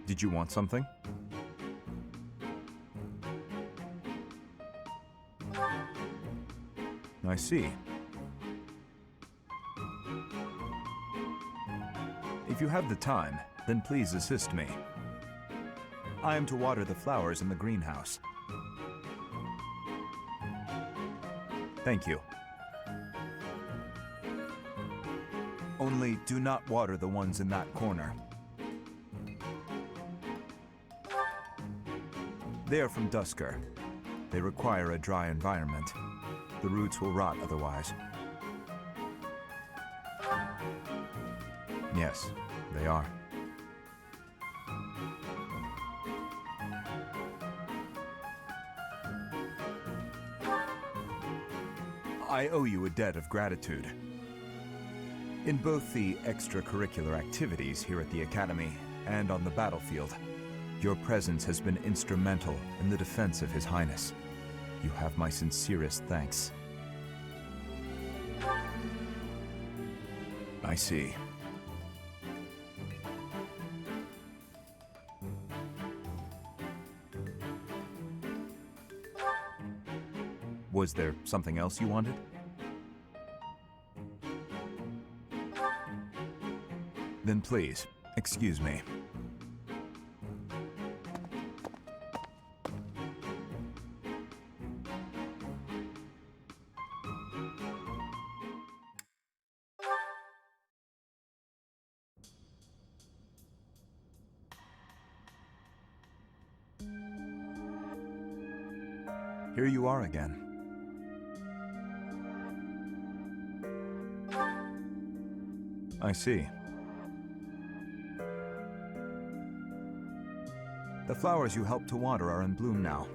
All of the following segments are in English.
Did you want something? I see. If you have the time, then please assist me. I am to water the flowers in the greenhouse. Thank you. Only do not water the ones in that corner. They are from Dusker. They require a dry environment. The roots will rot otherwise. Yes, they are. I owe you a debt of gratitude. In both the extracurricular activities here at the Academy and on the battlefield, your presence has been instrumental in the defense of His Highness. You have my sincerest thanks. I see. Was there something else you wanted? Then please, excuse me. Here you are again. I see. The flowers you helped to water are in bloom now.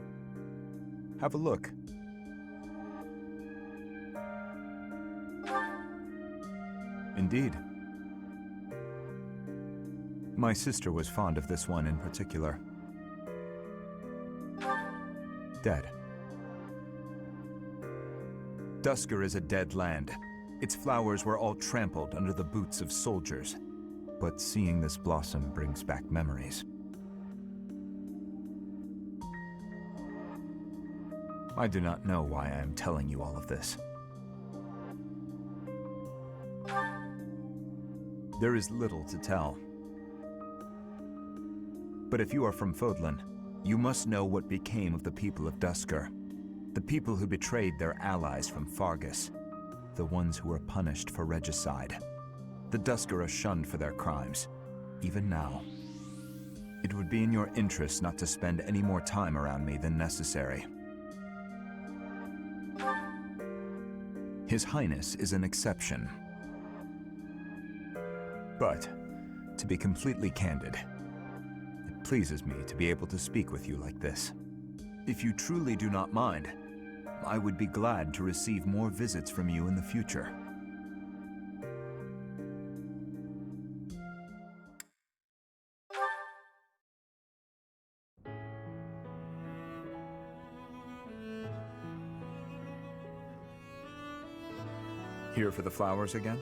Have a look. Indeed. My sister was fond of this one in particular. Dead. Dusker is a dead land. Its flowers were all trampled under the boots of soldiers. But seeing this blossom brings back memories. I do not know why I am telling you all of this. There is little to tell. But if you are from Fodlan, you must know what became of the people of Dusker. The people who betrayed their allies from Fargus. The ones who were punished for regicide. The Dusker are shunned for their crimes, even now. It would be in your interest not to spend any more time around me than necessary. His Highness is an exception. But, to be completely candid, it pleases me to be able to speak with you like this. If you truly do not mind, I would be glad to receive more visits from you in the future. Here for the flowers again?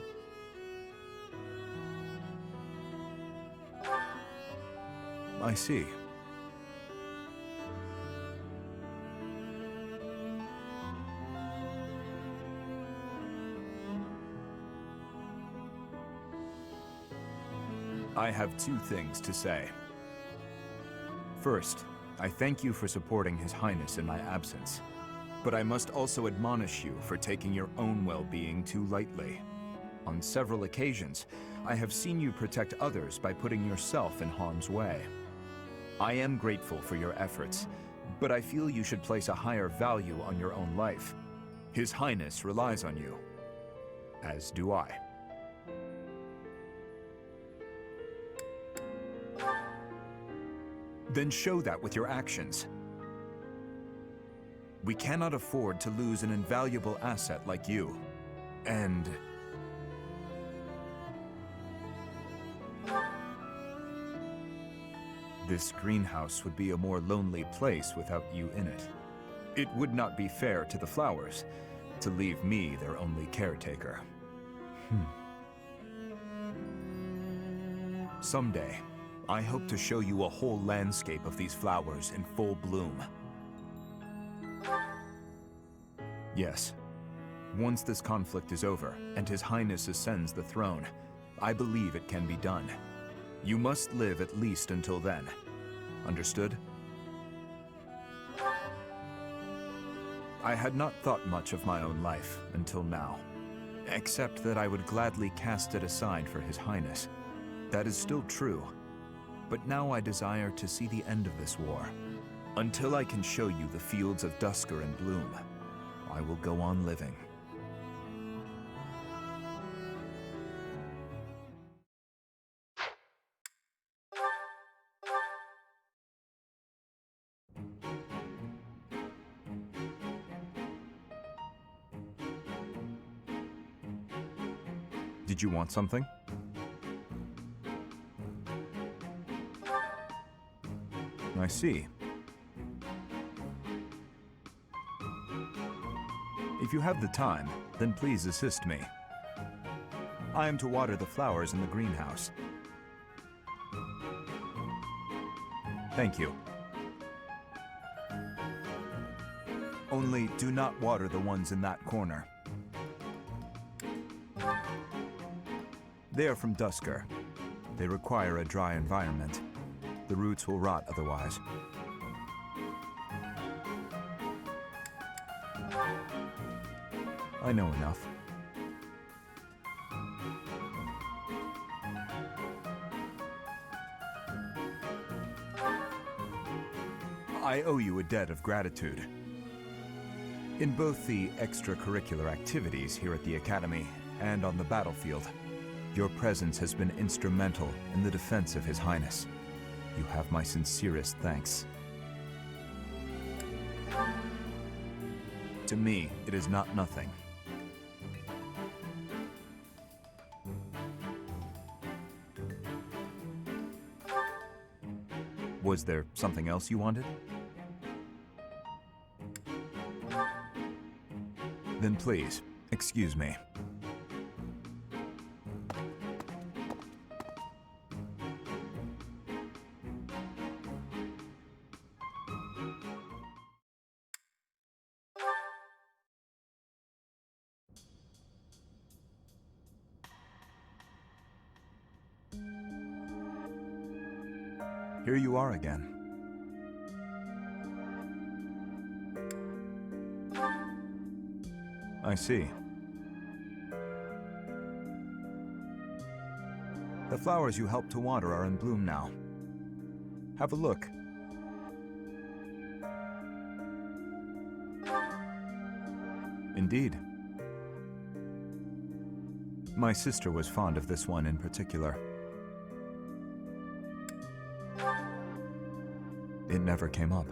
I see. I have two things to say. First, I thank you for supporting His Highness in my absence. But I must also admonish you for taking your own well-being too lightly. On several occasions, I have seen you protect others by putting yourself in harm's way. I am grateful for your efforts, but I feel you should place a higher value on your own life. His Highness relies on you, as do I. Then show that with your actions. We cannot afford to lose an invaluable asset like you. And... this greenhouse would be a more lonely place without you in it. It would not be fair to the flowers to leave me their only caretaker. Someday, I hope to show you a whole landscape of these flowers in full bloom. Yes. Once this conflict is over, and His Highness ascends the throne, I believe it can be done. You must live at least until then. Understood? I had not thought much of my own life until now, except that I would gladly cast it aside for His Highness. That is still true, but now I desire to see the end of this war. Until I can show you the fields of Duscur in bloom, I will go on living. Did you want something? I see. If you have the time, then please assist me. I am to water the flowers in the greenhouse. Thank you. Only do not water the ones in that corner. They are from Duscur. They require a dry environment. The roots will rot otherwise. I know enough. I owe you a debt of gratitude. In both the extracurricular activities here at the Academy and on the battlefield, your presence has been instrumental in the defense of His Highness. You have my sincerest thanks. To me, it is not nothing. Was there something else you wanted? Then please, excuse me. Here you are again. I see. The flowers you helped to water are in bloom now. Have a look. Indeed. My sister was fond of this one in particular. It never came up.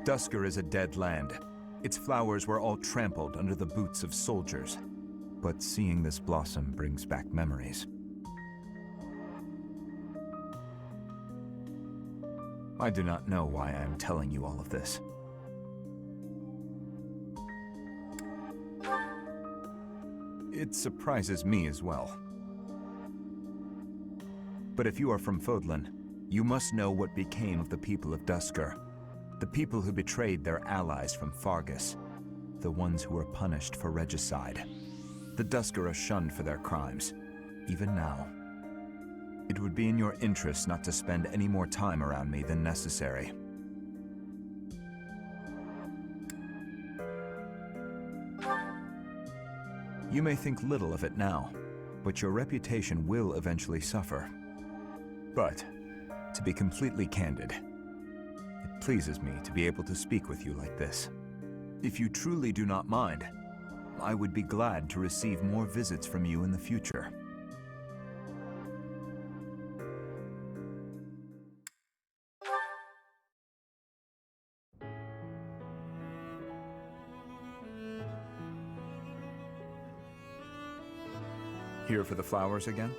Duscur is a dead land. Its flowers were all trampled under the boots of soldiers. But seeing this blossom brings back memories. I do not know why I am telling you all of this. It surprises me as well. But if you are from Fodlan, you must know what became of the people of Duscur. The people who betrayed their allies from Fargus. The ones who were punished for regicide. The Duscur are shunned for their crimes, even now. It would be in your interest not to spend any more time around me than necessary. You may think little of it now, but your reputation will eventually suffer. But, to be completely candid, it pleases me to be able to speak with you like this. If you truly do not mind, I would be glad to receive more visits from you in the future. Here for the flowers again?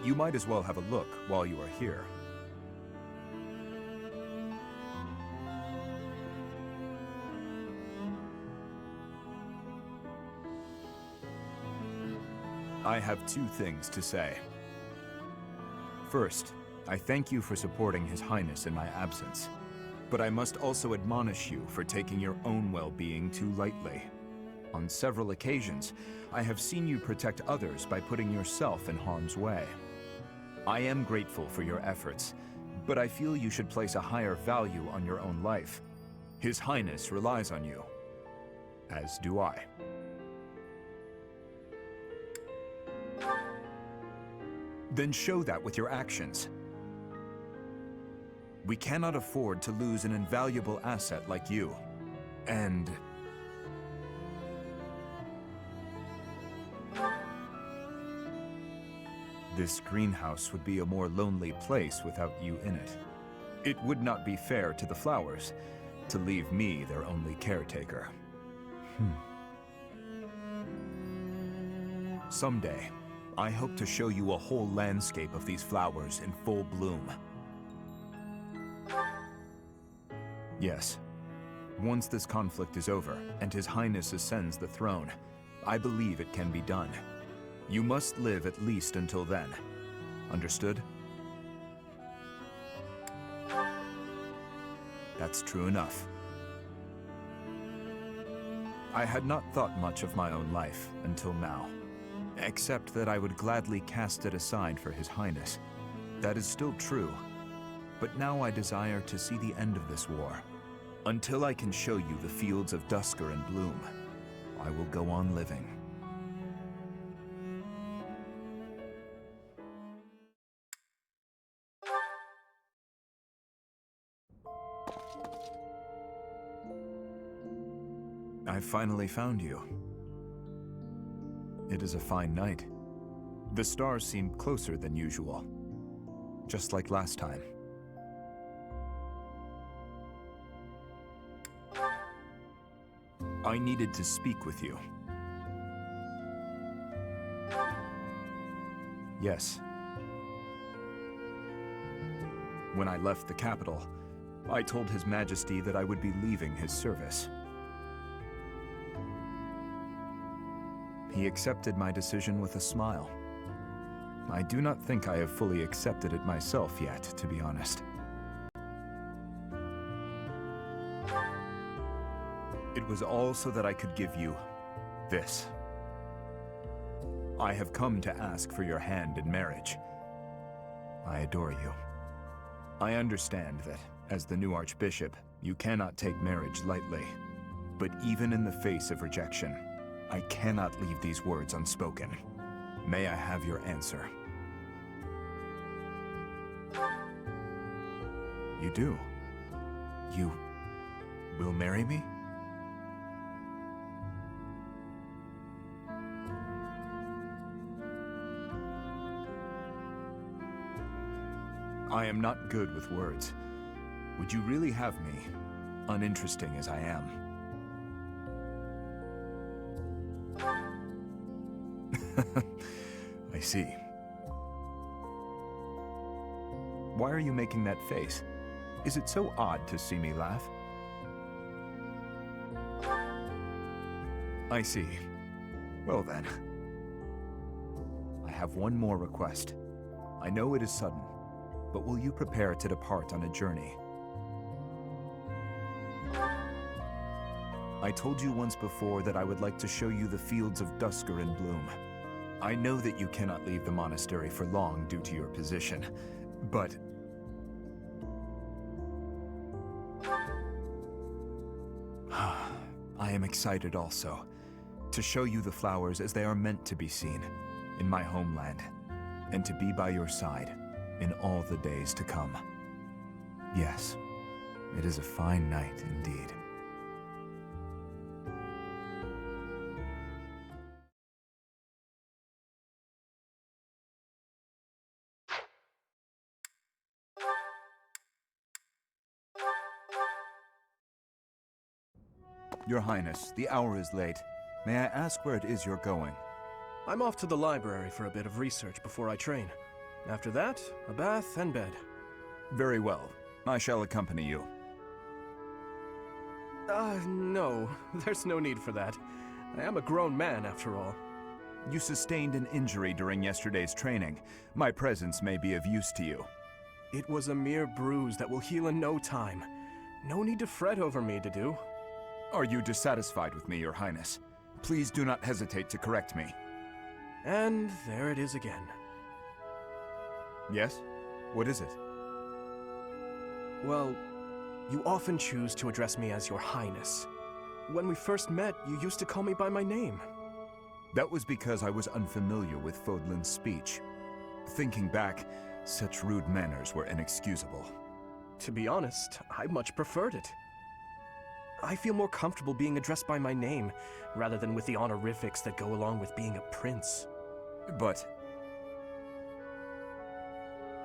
You might as well have a look while you are here. I have two things to say. First, I thank you for supporting His Highness in my absence. But I must also admonish you for taking your own well-being too lightly. On several occasions, I have seen you protect others by putting yourself in harm's way. I am grateful for your efforts, but I feel you should place a higher value on your own life. His Highness relies on you, as do I. Then show that with your actions. We cannot afford to lose an invaluable asset like you. And... this greenhouse would be a more lonely place without you in it. It would not be fair to the flowers to leave me their only caretaker. Someday, I hope to show you a whole landscape of these flowers in full bloom. Yes. Once this conflict is over, and His Highness ascends the throne, I believe it can be done. You must live at least until then. Understood? That's true enough. I had not thought much of my own life until now, except that I would gladly cast it aside for His Highness. That is still true, but now I desire to see the end of this war. Until I can show you the fields of Dusker and Bloom, I will go on living. I finally found you. It is a fine night. The stars seem closer than usual, just like last time. I needed to speak with you. Yes. When I left the capital, I told His Majesty that I would be leaving his service. He accepted my decision with a smile. I do not think I have fully accepted it myself yet, to be honest. It was all so that I could give you this. I have come to ask for your hand in marriage. I adore you. I understand that, as the new Archbishop, you cannot take marriage lightly. But even in the face of rejection, I cannot leave these words unspoken. May I have your answer? You do? You will marry me? I am not good with words. Would you really have me, uninteresting as I am? I see. Why are you making that face? Is it so odd to see me laugh? I see. Well then. I have one more request. I know it is sudden, but will you prepare to depart on a journey? I told you once before that I would like to show you the fields of Dusker and Bloom. I know that you cannot leave the monastery for long due to your position, but... I am excited also, to show you the flowers as they are meant to be seen, in my homeland, and to be by your side in all the days to come. Yes, it is a fine night indeed. Your Highness, the hour is late. May I ask where it is you're going? I'm off to the library for a bit of research before I train. After that, a bath and bed. Very well. I shall accompany you. No. There's no need for that. I am a grown man, after all. You sustained an injury during yesterday's training. My presence may be of use to you. It was a mere bruise that will heal in no time. No need to fret over me, Dedue. Are you dissatisfied with me, Your Highness? Please do not hesitate to correct me. And there it is again. Yes? What is it? Well, you often choose to address me as Your Highness. When we first met, you used to call me by my name. That was because I was unfamiliar with Fodlan's speech. Thinking back, such rude manners were inexcusable. To be honest, I much preferred it. I feel more comfortable being addressed by my name, rather than with the honorifics that go along with being a prince. But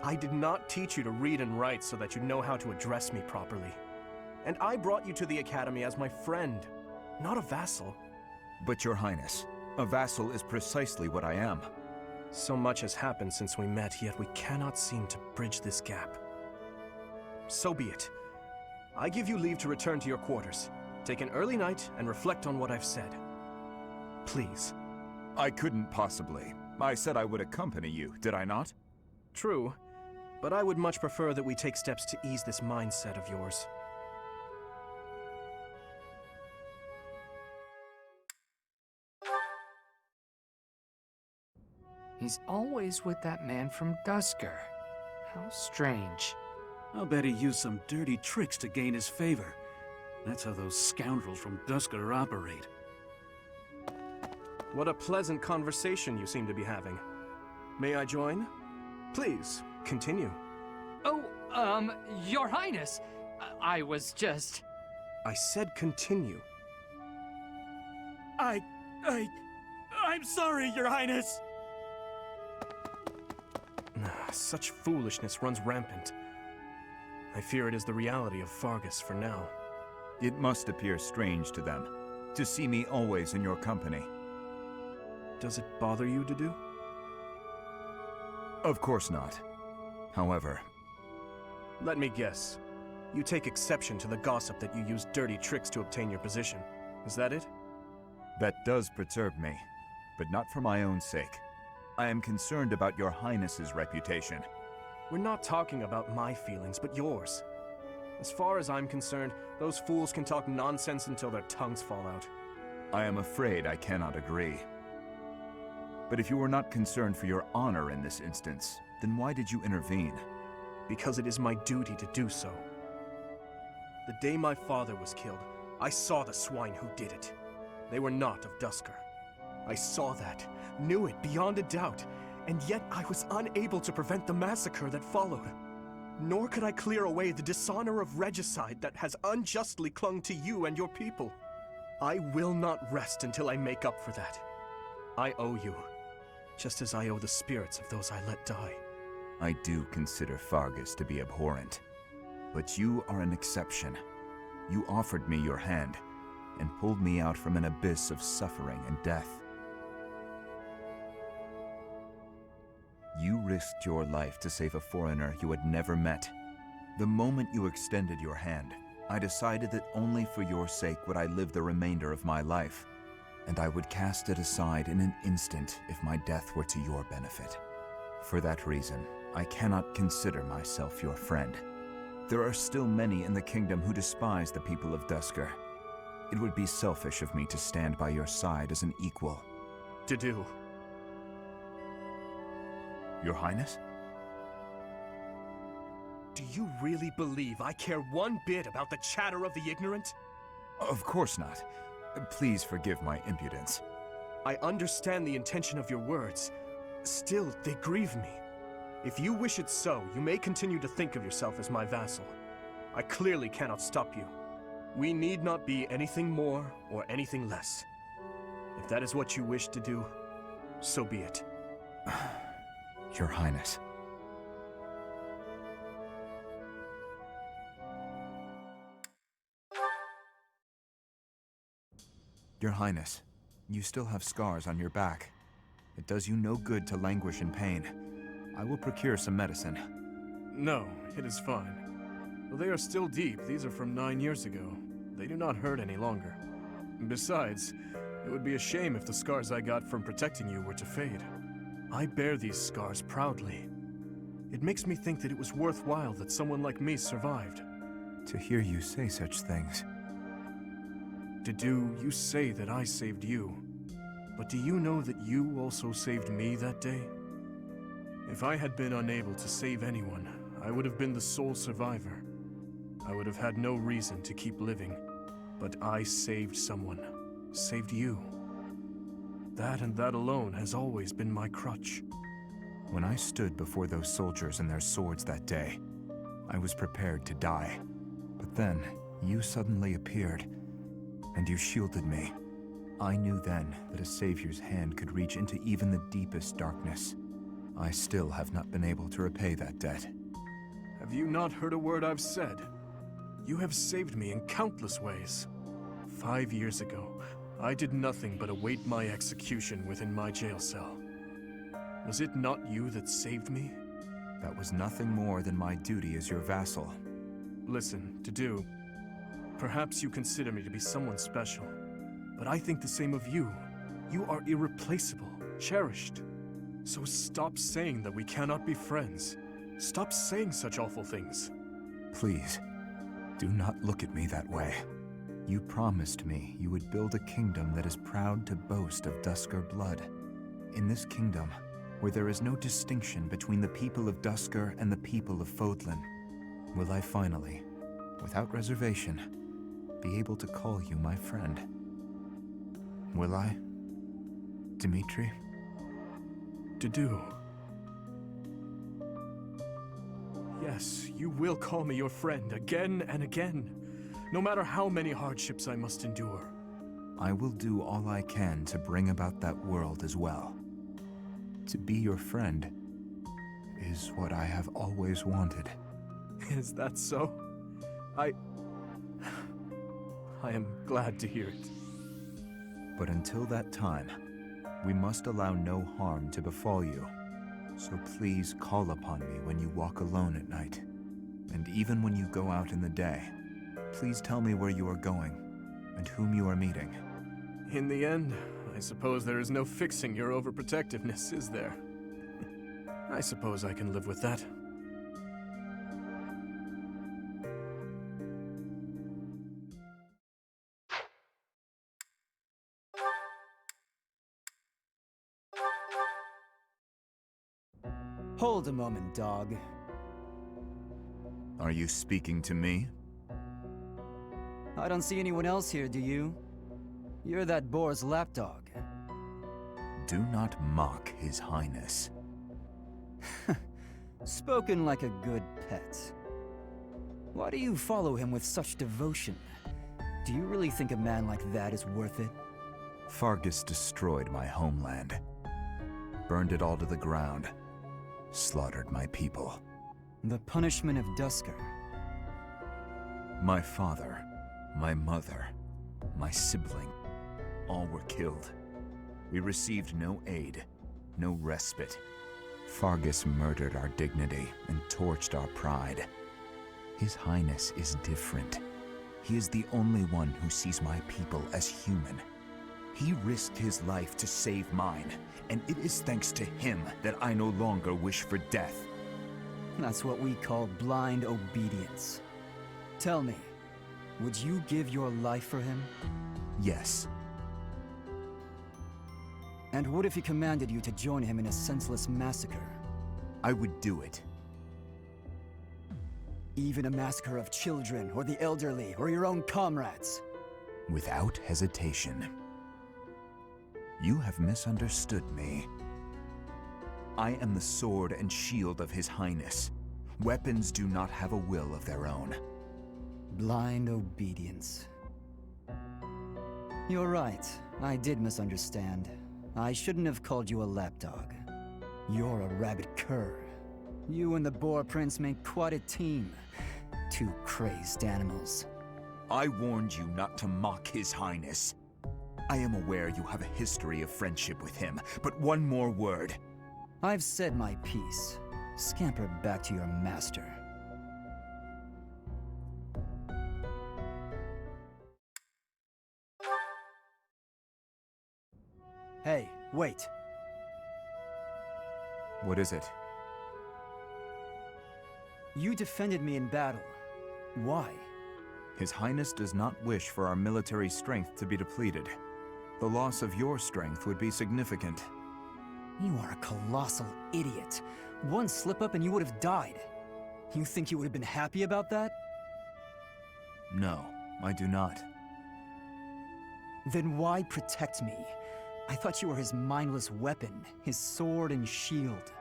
I did not teach you to read and write so that you know how to address me properly. And I brought you to the academy as my friend, not a vassal. But Your Highness, a vassal is precisely what I am. So much has happened since we met, yet we cannot seem to bridge this gap. So be it. I give you leave to return to your quarters. Take an early night and reflect on what I've said. Please. I couldn't possibly. I said I would accompany you, did I not? True, but I would much prefer that we take steps to ease this mindset of yours. He's always with that man from Dusker. How strange. I'll bet he used some dirty tricks to gain his favor. That's how those scoundrels from Dusker operate. What a pleasant conversation you seem to be having. May I join? Please, continue. Oh, Your Highness, I was just... I said continue. I'm sorry, Your Highness! Such foolishness runs rampant. I fear it is the reality of Fargus for now. It must appear strange to them, to see me always in your company. Does it bother you, Dedue? Of course not. However... Let me guess. You take exception to the gossip that you use dirty tricks to obtain your position. Is that it? That does perturb me, but not for my own sake. I am concerned about your Highness's reputation. We're not talking about my feelings, but yours. As far as I'm concerned, those fools can talk nonsense until their tongues fall out. I am afraid I cannot agree. But if you were not concerned for your honor in this instance, then why did you intervene? Because it is my duty to do so. The day my father was killed, I saw the swine who did it. They were not of Dusker. I saw that, knew it beyond a doubt, and yet I was unable to prevent the massacre that followed. Nor could I clear away the dishonor of regicide that has unjustly clung to you and your people. I will not rest until I make up for that. I owe you, just as I owe the spirits of those I let die. I do consider Fargus to be abhorrent, but you are an exception. You offered me your hand, and pulled me out from an abyss of suffering and death. You risked your life to save a foreigner you had never met. The moment you extended your hand, I decided that only for your sake would I live the remainder of my life, and I would cast it aside in an instant if my death were to your benefit. For that reason, I cannot consider myself your friend. There are still many in the kingdom who despise the people of Dusker. It would be selfish of me to stand by your side as an equal. Dedue. Your Highness? Do you really believe I care one bit about the chatter of the ignorant? Of course not. Please forgive my impudence. I understand the intention of your words. Still, they grieve me. If you wish it so, you may continue to think of yourself as my vassal. I clearly cannot stop you. We need not be anything more or anything less. If that is what you wish to do, so be it. Your Highness. Your Highness, you still have scars on your back. It does you no good to languish in pain. I will procure some medicine. No, it is fine. Though they are still deep, these are from 9 years ago. They do not hurt any longer. Besides, It would be a shame if the scars I got from protecting you were to fade. I bear these scars proudly. It makes me think that it was worthwhile that someone like me survived. To hear you say such things. Dedue, you say that I saved you. But do you know that you also saved me that day? If I had been unable to save anyone, I would have been the sole survivor. I would have had no reason to keep living. But I saved someone. Saved you. That and that alone has always been my crutch. When I stood before those soldiers and their swords that day, I was prepared to die. But then, you suddenly appeared, and you shielded me. I knew then that a savior's hand could reach into even the deepest darkness. I still have not been able to repay that debt. Have you not heard a word I've said? You have saved me in countless ways. 5 years ago, I did nothing but await my execution within my jail cell. Was it not you that saved me? That was nothing more than my duty as your vassal. Listen, Dedue, perhaps you consider me to be someone special, but I think the same of you. You are irreplaceable, cherished. So stop saying that we cannot be friends. Stop saying such awful things. Please, do not look at me that way. You promised me you would build a kingdom that is proud to boast of Duscar blood. In this kingdom, where there is no distinction between the people of Duscar and the people of Fodlan, will I finally, without reservation, be able to call you my friend? Will I, Dimitri? Dedue. Yes, you will call me your friend again and again, no matter how many hardships I must endure. I will do all I can to bring about that world as well. To be your friend is what I have always wanted. Is that so? I am glad to hear it. But until that time, we must allow no harm to befall you. So please call upon me when you walk alone at night. And even when you go out in the day, please tell me where you are going and whom you are meeting. In the end, I suppose there is no fixing your overprotectiveness, is there? I suppose I can live with that. Hold a moment, dog. Are you speaking to me? I don't see anyone else here, do you? You're that boar's lapdog. Do not mock His Highness. Spoken like a good pet. Why do you follow him with such devotion? Do you really think a man like that is worth it? Fargus destroyed my homeland. Burned it all to the ground. Slaughtered my people. The punishment of Duscar. My father, my mother, my sibling, all were killed. We received no aid, no respite. Fargus murdered our dignity and torched our pride. His Highness is different. He is the only one who sees my people as human. He risked his life to save mine, and it is thanks to him that I no longer wish for death. That's what we call blind obedience. Tell me, would you give your life for him? Yes. And what if he commanded you to join him in a senseless massacre? I would do it. Even a massacre of children, or the elderly, or your own comrades? Without hesitation. You have misunderstood me. I am the sword and shield of His Highness. Weapons do not have a will of their own. Blind obedience. You're right, I did misunderstand. I shouldn't have called you a lapdog. You're a rabid cur. You and the Boar Prince make quite a team. Two crazed animals. I warned you not to mock His Highness. I am aware you have a history of friendship with him, but one more word. I've said my piece. Scamper back to your master. Wait. What is it? You defended me in battle. Why? His Highness does not wish for our military strength to be depleted. The loss of your strength would be significant. You are a colossal idiot. One slip-up and you would have died. You think you would have been happy about that? No, I do not. Then why protect me? I thought you were his mindless weapon, his sword and shield.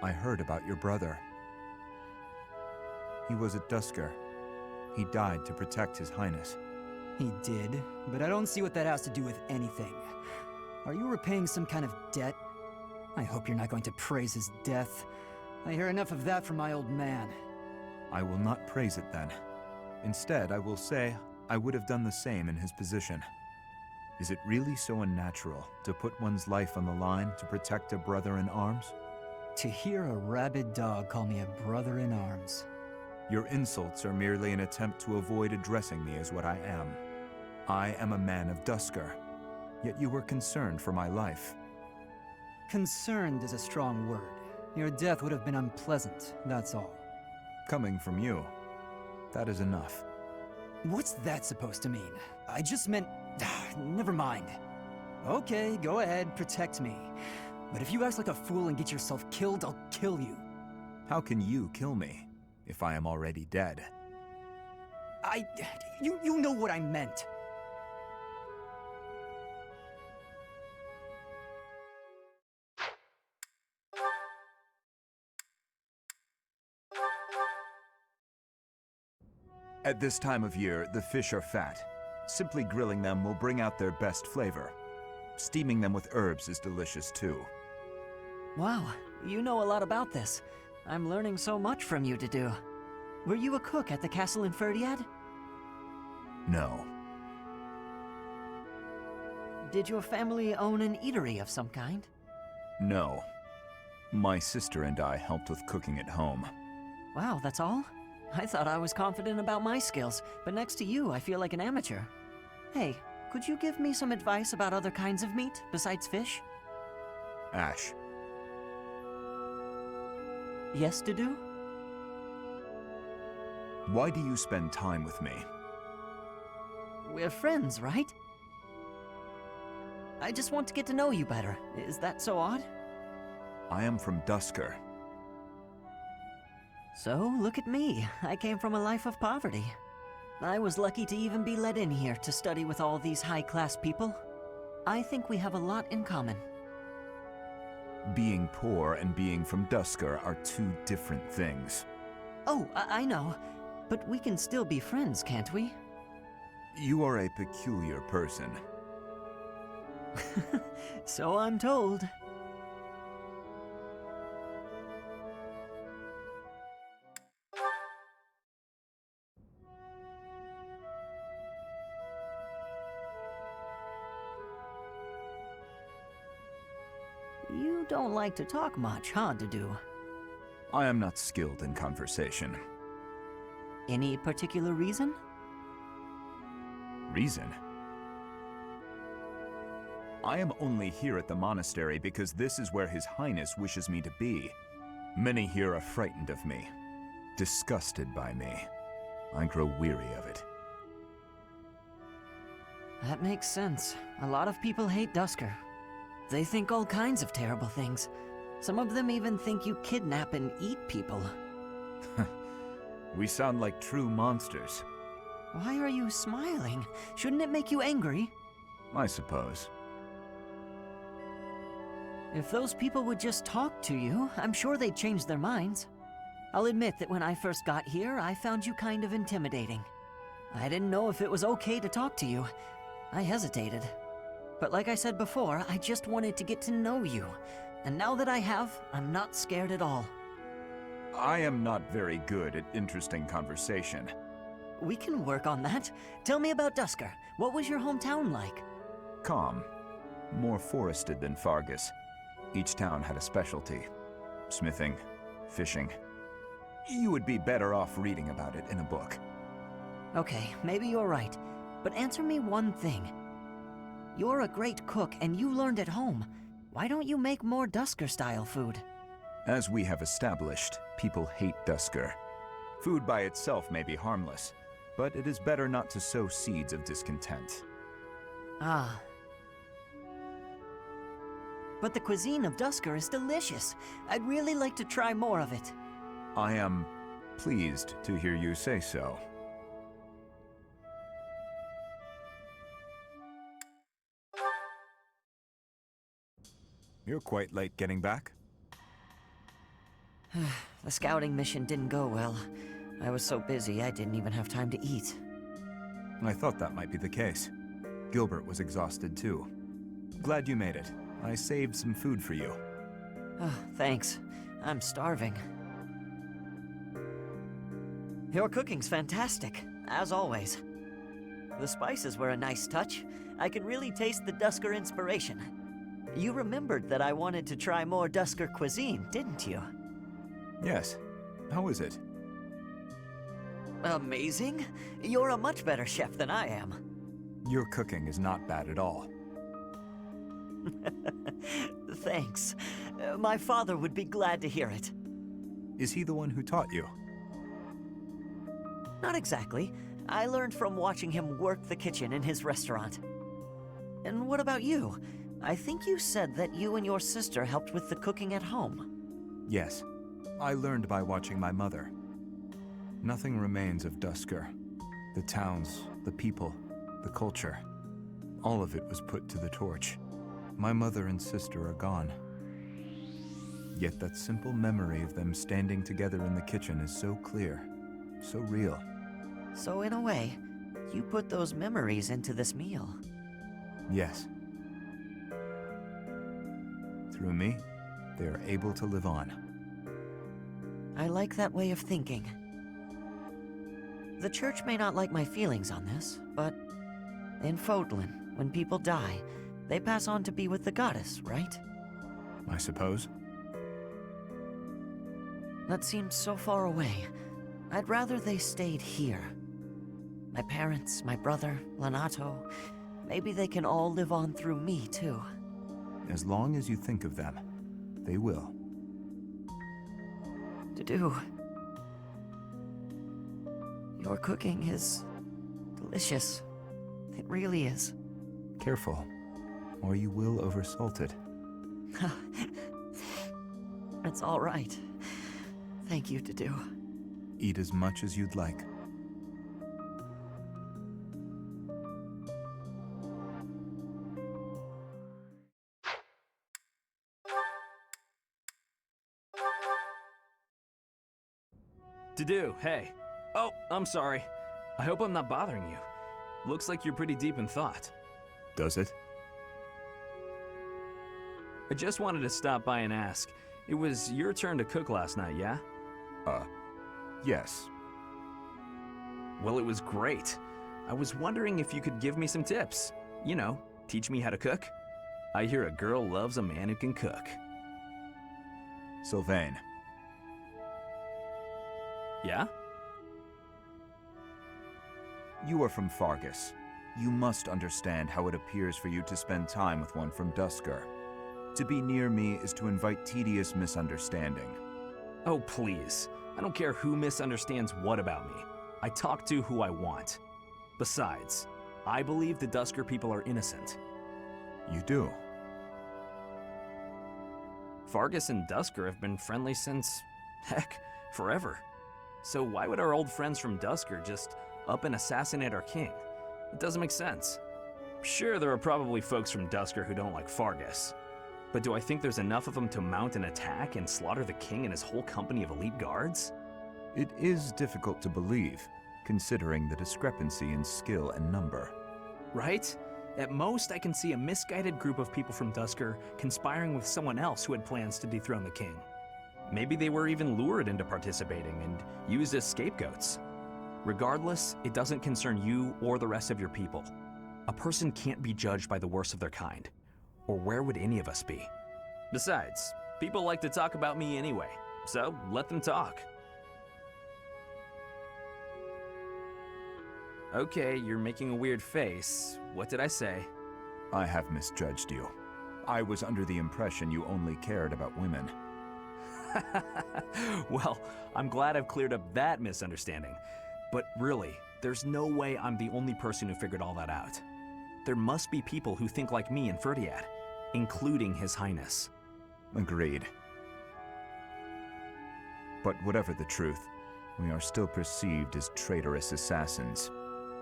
I heard about your brother. He was at Duscur. He died to protect His Highness. He did, but I don't see what that has to do with anything. Are you repaying some kind of debt? I hope you're not going to praise his death. I hear enough of that from my old man. I will not praise it then. Instead, I will say I would have done the same in his position. Is it really so unnatural to put one's life on the line to protect a brother in arms? To hear a rabid dog call me a brother in arms. Your insults are merely an attempt to avoid addressing me as what I am. I am a man of Duscur, yet you were concerned for my life. Concerned is a strong word. Your death would have been unpleasant, that's all. Coming from you, that is enough. What's that supposed to mean? I just meant... never mind. Okay, go ahead, protect me. But if you act like a fool and get yourself killed, I'll kill you. How can you kill me if I am already dead? You know what I meant. At this time of year, the fish are fat. Simply grilling them will bring out their best flavor. Steaming them with herbs is delicious too. Wow, you know a lot about this. I'm learning so much from you, Dedue. Were you a cook at the castle in Ferdiad? No. Did your family own an eatery of some kind? No. My sister and I helped with cooking at home. Wow, that's all? I thought I was confident about my skills, but next to you, I feel like an amateur. Hey, could you give me some advice about other kinds of meat besides fish? Ashe. Yes, Dedue? Why do you spend time with me? We're friends, right? I just want to get to know you better. Is that so odd? I am from Duscur. So, look at me. I came from a life of poverty. I was lucky to even be let in here to study with all these high-class people. I think we have a lot in common. Being poor and being from Duscur are two different things. Oh, I know. But we can still be friends, can't we? You are a peculiar person. So I'm told. You don't like to talk much, huh, Dedue? I am not skilled in conversation. Any particular reason? Reason? I am only here at the monastery because this is where His Highness wishes me to be. Many here are frightened of me, disgusted by me. I grow weary of it. That makes sense. A lot of people hate Duscur. They think all kinds of terrible things. Some of them even think you kidnap and eat people. We sound like true monsters. Why are you smiling? Shouldn't it make you angry? I suppose. If those people would just talk to you, I'm sure they'd change their minds. I'll admit that when I first got here, I found you kind of intimidating. I didn't know if it was okay to talk to you. I hesitated. But like I said before, I just wanted to get to know you. And now that I have, I'm not scared at all. I am not very good at interesting conversation. We can work on that. Tell me about Duscur. What was your hometown like? Calm. More forested than Fargus. Each town had a specialty. Smithing, fishing. You would be better off reading about it in a book. Okay, maybe you're right. But answer me one thing. You're a great cook and you learned at home. Why don't you make more Dusker-style food? As we have established, people hate Dusker. Food by itself may be harmless, but it is better not to sow seeds of discontent. Ah. But the cuisine of Dusker is delicious. I'd really like to try more of it. I am pleased to hear you say so. You're quite late getting back. The scouting mission didn't go well. I was so busy I didn't even have time to eat. I thought that might be the case. Gilbert was exhausted too. Glad you made it. I saved some food for you. Oh, thanks. I'm starving. Your cooking's fantastic, as always. The spices were a nice touch. I can really taste the Dusker inspiration. You remembered that I wanted to try more Dusker cuisine, didn't you? Yes. How is it? Amazing. You're a much better chef than I am. Your cooking is not bad at all. Thanks. My father would be glad to hear it. Is he the one who taught you? Not exactly. I learned from watching him work the kitchen in his restaurant. And what about you? I think you said that you and your sister helped with the cooking at home. Yes. I learned by watching my mother. Nothing remains of Dusker. The towns, the people, the culture. All of it was put to the torch. My mother and sister are gone. Yet that simple memory of them standing together in the kitchen is so clear, so real. So in a way, you put those memories into this meal. Yes. Through me, they are able to live on. I like that way of thinking. The church may not like my feelings on this, but in Fodlan, when people die, they pass on to be with the goddess, right? I suppose. That seems so far away. I'd rather they stayed here. My parents, my brother, Lanato, maybe they can all live on through me, too. As long as you think of them, they will. Dedue. Your cooking is delicious. It really is. Careful, or you will oversalt it. It's all right. Thank you, Dedue. Eat as much as you'd like. Dedue, hey. Oh, I'm sorry. I hope I'm not bothering you. Looks like you're pretty deep in thought. Does it? I just wanted to stop by and ask. It was your turn to cook last night, yeah? Yes. Well, it was great. I was wondering if you could give me some tips. You know, teach me how to cook. I hear a girl loves a man who can cook. Sylvain. Yeah? You are from Fargus. You must understand how it appears for you to spend time with one from Dusker. To be near me is to invite tedious misunderstanding. Oh, please. I don't care who misunderstands what about me. I talk to who I want. Besides, I believe the Dusker people are innocent. You do? Fargus and Dusker have been friendly since, heck, forever. So why would our old friends from Dusker just up and assassinate our king? It doesn't make sense. Sure, there are probably folks from Dusker who don't like Fargus. But do I think there's enough of them to mount an attack and slaughter the king and his whole company of elite guards? It is difficult to believe, considering the discrepancy in skill and number. Right? At most, I can see a misguided group of people from Dusker conspiring with someone else who had plans to dethrone the king. Maybe they were even lured into participating and used as scapegoats. Regardless, it doesn't concern you or the rest of your people. A person can't be judged by the worst of their kind. Or where would any of us be? Besides, people like to talk about me anyway, so let them talk. Okay, you're making a weird face. What did I say? I have misjudged you. I was under the impression you only cared about women. Well, I'm glad I've cleared up that misunderstanding. But really, there's no way I'm the only person who figured all that out. There must be people who think like me in Ferdiad, including His Highness. Agreed. But whatever the truth, we are still perceived as traitorous assassins.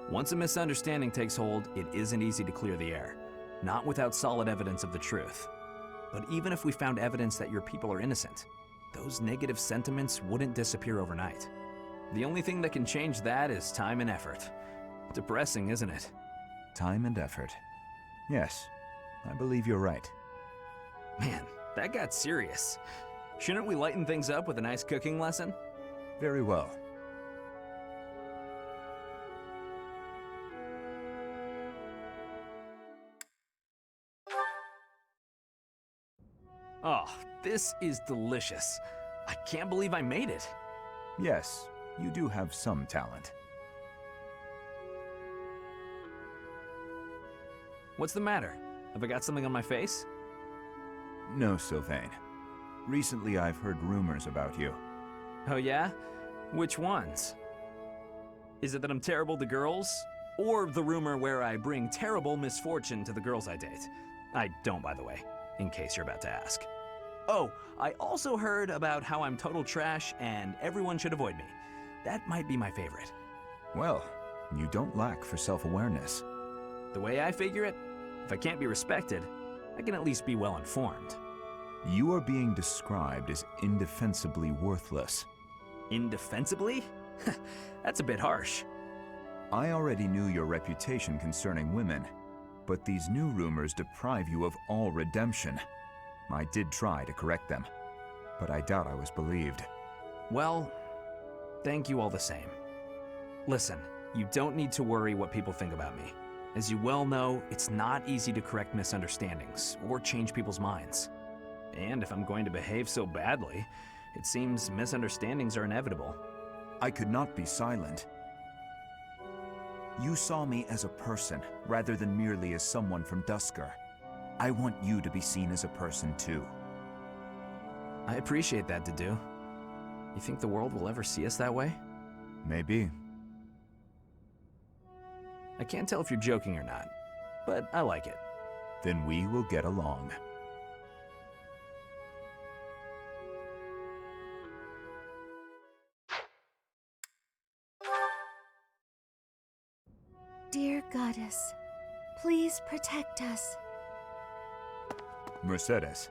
Once a misunderstanding takes hold, it isn't easy to clear the air. Not without solid evidence of the truth. But even if we found evidence that your people are innocent, those negative sentiments wouldn't disappear overnight. The only thing that can change that is time and effort. Depressing, isn't it? Time and effort. Yes, I believe you're right. Man, that got serious. Shouldn't we lighten things up with a nice cooking lesson? Very well. Oh, this is delicious. I can't believe I made it. Yes, you do have some talent. What's the matter? Have I got something on my face? No, Sylvain. Recently I've heard rumors about you. Oh yeah? Which ones? Is it that I'm terrible to girls? Or the rumor where I bring terrible misfortune to the girls I date? I don't, by the way, in case you're about to ask. Oh, I also heard about how I'm total trash and everyone should avoid me. That might be my favorite. Well, you don't lack for self-awareness. The way I figure it, if I can't be respected, I can at least be well informed. You are being described as indefensibly worthless. Indefensibly? That's a bit harsh. I already knew your reputation concerning women, but these new rumors deprive you of all redemption. I did try to correct them, but I doubt I was believed. Well, thank you all the same. Listen, you don't need to worry what people think about me. As you well know, it's not easy to correct misunderstandings or change people's minds. And if I'm going to behave so badly, it seems misunderstandings are inevitable. I could not be silent. You saw me as a person, rather than merely as someone from Duscur. I want you to be seen as a person too. I appreciate that, Dedue. You think the world will ever see us that way? Maybe. I can't tell if you're joking or not, but I like it. Then we will get along. Dear Goddess, please protect us. Mercedes.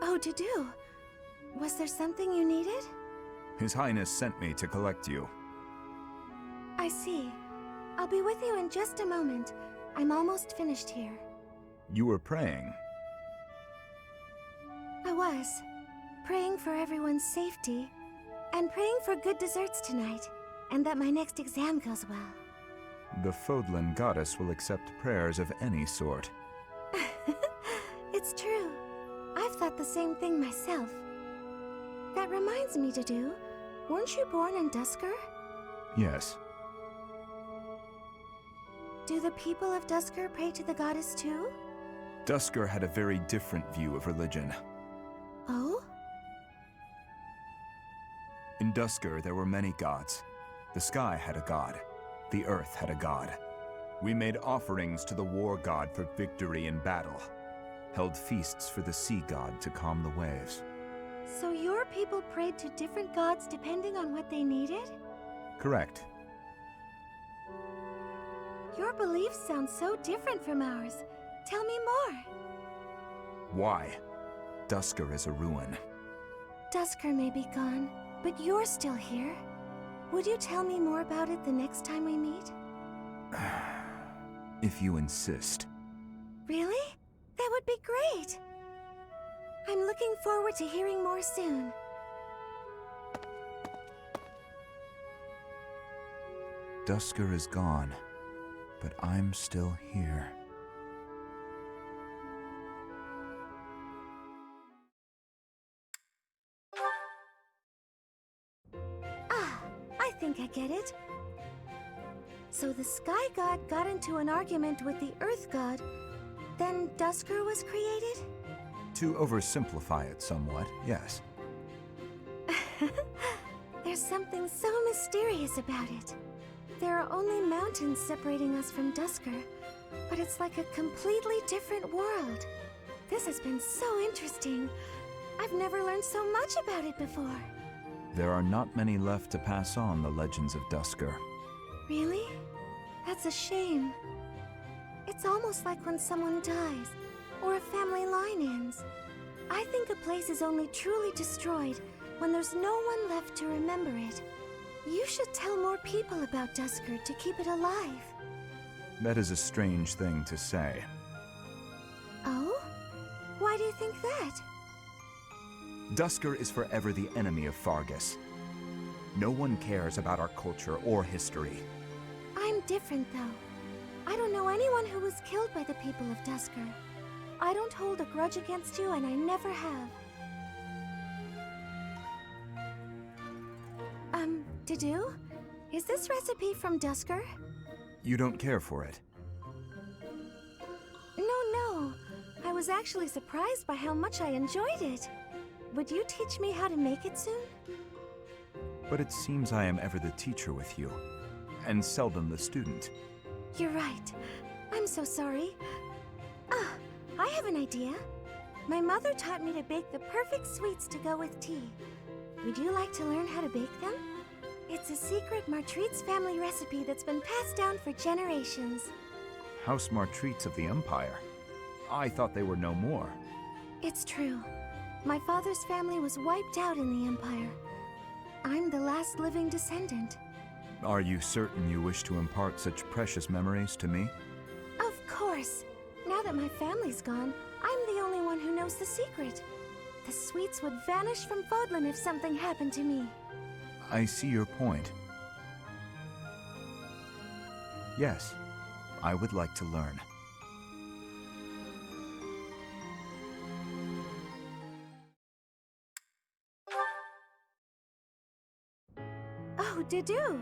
Oh, Dedue. Was there something you needed? His Highness sent me to collect you. I see. I'll be with you in just a moment. I'm almost finished here. You were praying. I was. Praying for everyone's safety, and praying for good desserts tonight, and that my next exam goes well. The Fodlan goddess will accept prayers of any sort. It's true. I've thought the same thing myself. That reminds me, Dedue. Weren't you born in Duscur? Yes. Do the people of Duscur pray to the goddess too? Duscur had a very different view of religion. Oh? In Duscur, there were many gods. The sky had a god. The earth had a god. We made offerings to the war god for victory in battle. Held feasts for the sea god to calm the waves. So your people prayed to different gods depending on what they needed? Correct. Your beliefs sound so different from ours. Tell me more. Why? Duscur is a ruin. Duscur may be gone, but you're still here. Would you tell me more about it the next time we meet? If you insist. Really? That would be great! I'm looking forward to hearing more soon. Duscur is gone, but I'm still here. Ah, I think I get it. So the Sky God got into an argument with the Earth God, then Duskur was created? To oversimplify it somewhat, yes. There's something so mysterious about it. There are only mountains separating us from Duskur, but it's like a completely different world. This has been so interesting. I've never learned so much about it before. There are not many left to pass on the legends of Duskur. Really? That's a shame. It's almost like when someone dies, or a family line ends. I think a place is only truly destroyed when there's no one left to remember it. You should tell more people about Duskur to keep it alive. That is a strange thing to say. Oh? Why do you think that? Duskur is forever the enemy of Fargus. No one cares about our culture or history. I'm different, though. I don't know anyone who was killed by the people of Duskur. I don't hold a grudge against you, and I never have. Dedue? Is this recipe from Duskur? You don't care for it? No. I was actually surprised by how much I enjoyed it. Would you teach me how to make it soon? But it seems I am ever the teacher with you, and seldom the student. You're right. I'm so sorry. I have an idea. My mother taught me to bake the perfect sweets to go with tea. Would you like to learn how to bake them? It's a secret Martritz family recipe that's been passed down for generations. House Martritz of the Empire? I thought they were no more. It's true. My father's family was wiped out in the Empire. I'm the last living descendant. Are you certain you wish to impart such precious memories to me? Of course. Now that my family's gone, I'm the only one who knows the secret. The sweets would vanish from Fodlan if something happened to me. I see your point. Yes, I would like to learn. Oh, Dedue!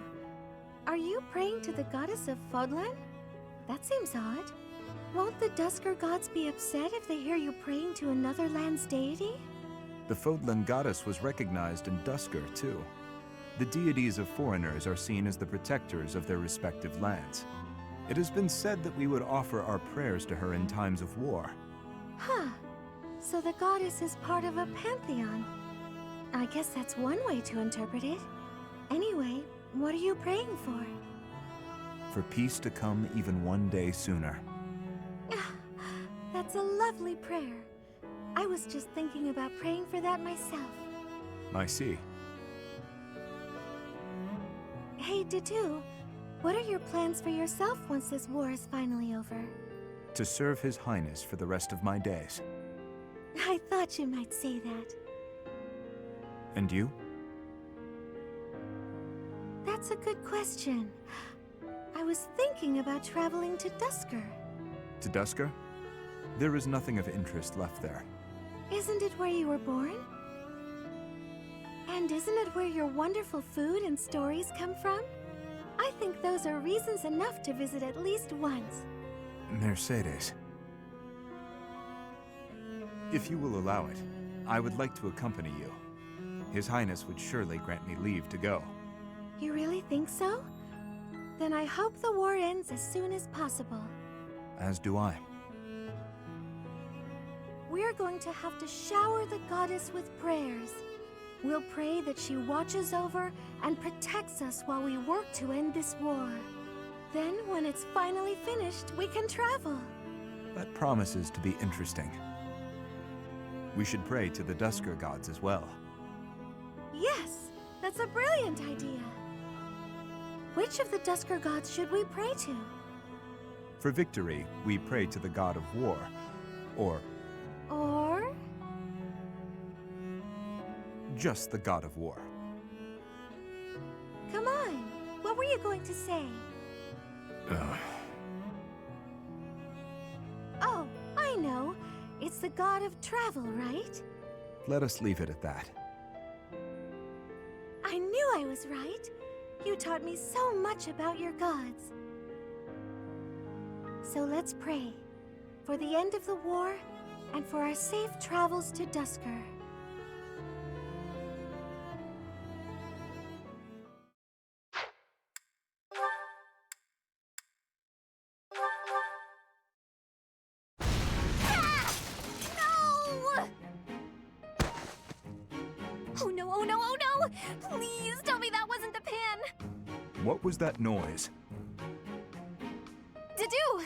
Are you praying to the goddess of Fodlan? That seems odd. Won't the Duskur gods be upset if they hear you praying to another land's deity? The Fodlan goddess was recognized in Duskur, too. The deities of foreigners are seen as the protectors of their respective lands. It has been said that we would offer our prayers to her in times of war. Huh. So the goddess is part of a pantheon. I guess that's one way to interpret it. Anyway, what are you praying for? For peace to come even one day sooner. That's a lovely prayer. I was just thinking about praying for that myself. I see. Hey, Dedue, what are your plans for yourself once this war is finally over? To serve His Highness for the rest of my days. I thought you might say that. And you? That's a good question. I was thinking about traveling to Duskur. To Duskur? There is nothing of interest left there. Isn't it where you were born? And isn't it where your wonderful food and stories come from? I think those are reasons enough to visit at least once. Mercedes. If you will allow it, I would like to accompany you. His Highness would surely grant me leave to go. You really think so? Then I hope the war ends as soon as possible. As do I. We're going to have to shower the goddess with prayers. We'll pray that she watches over and protects us while we work to end this war. Then, when it's finally finished, we can travel. That promises to be interesting. We should pray to the Duskur gods as well. Yes, that's a brilliant idea. Which of the Duskur gods should we pray to? For victory, we pray to the god of war, or just the god of war. Come on, what were you going to say? Oh, I know. It's the god of travel, right? Let us leave it at that. I knew I was right. You taught me so much about your gods. So let's pray. For the end of the war, and for our safe travels to Dusker. Oh no, oh no, oh no! Please tell me that wasn't the pan! What was that noise? Dedue!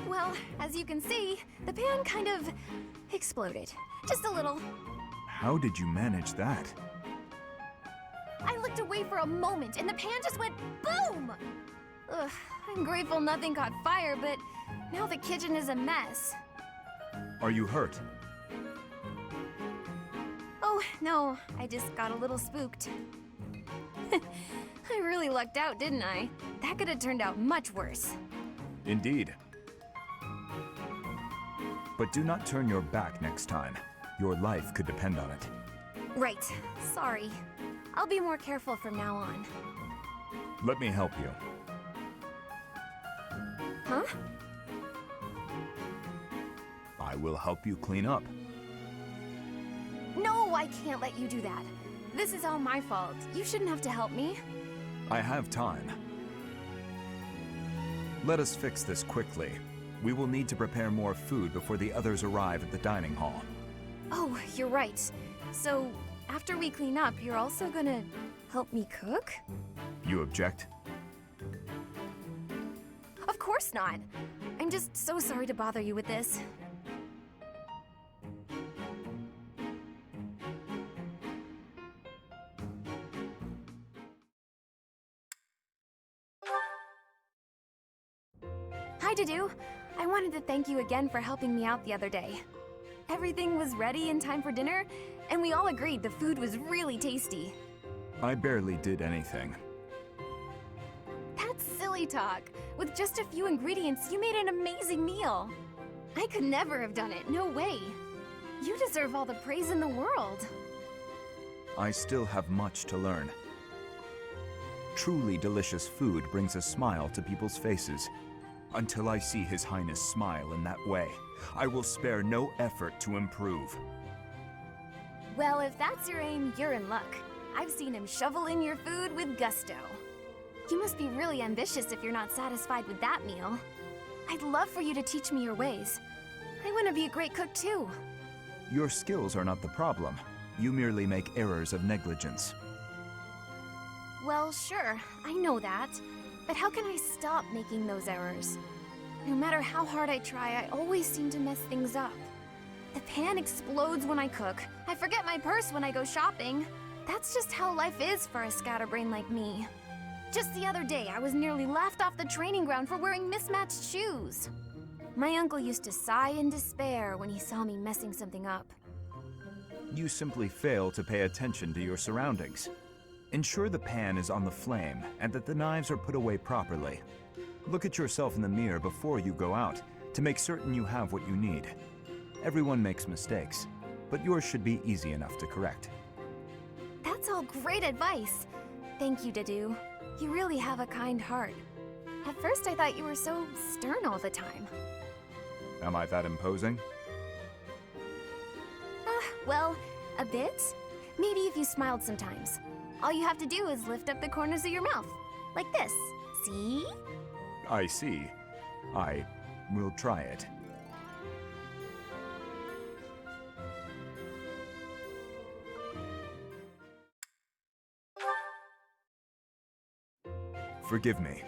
Well, as you can see, the pan kind of exploded. Just a little. How did you manage that? I looked away for a moment and the pan just went boom! Ugh, I'm grateful nothing caught fire, but now the kitchen is a mess. Are you hurt? Oh, no, I just got a little spooked. I really lucked out, didn't I? That could have turned out much worse. Indeed. But do not turn your back next time. Your life could depend on it. Right, sorry. I'll be more careful from now on. Let me help you. Huh? I will help you clean up. No, I can't let you do that. This is all my fault. You shouldn't have to help me. I have time. Let us fix this quickly. We will need to prepare more food before the others arrive at the dining hall. Oh, you're right. So, after we clean up, you're also gonna help me cook? You object? Of course not. I'm just so sorry to bother you with this. Hi, Dedue. I wanted to thank you again for helping me out the other day. Everything was ready in time for dinner, and we all agreed the food was really tasty. I barely did anything. That's silly talk. With just a few ingredients, you made an amazing meal. I could never have done it, no way. You deserve all the praise in the world. I still have much to learn. Truly delicious food brings a smile to people's faces. Until I see His Highness smile in that way, I will spare no effort to improve. Well, if that's your aim, you're in luck. I've seen him shovel in your food with gusto. You must be really ambitious if you're not satisfied with that meal. I'd love for you to teach me your ways. I want to be a great cook too. Your skills are not the problem. You merely make errors of negligence. Well, sure, I know that. But how can I stop making those errors? No matter how hard I try, I always seem to mess things up. The pan explodes when I cook. I forget my purse when I go shopping. That's just how life is for a scatterbrain like me. Just the other day, I was nearly laughed off the training ground for wearing mismatched shoes. My uncle used to sigh in despair when he saw me messing something up. You simply fail to pay attention to your surroundings. Ensure the pan is on the flame and that the knives are put away properly. Look at yourself in the mirror before you go out to make certain you have what you need. Everyone makes mistakes, but yours should be easy enough to correct. That's all great advice. Thank you, Dedue. You really have a kind heart. At first I thought you were so stern all the time. Am I that imposing? Well, a bit. Maybe if you smiled sometimes. All you have to do is lift up the corners of your mouth. Like this. See? I see. I will try it. Forgive me.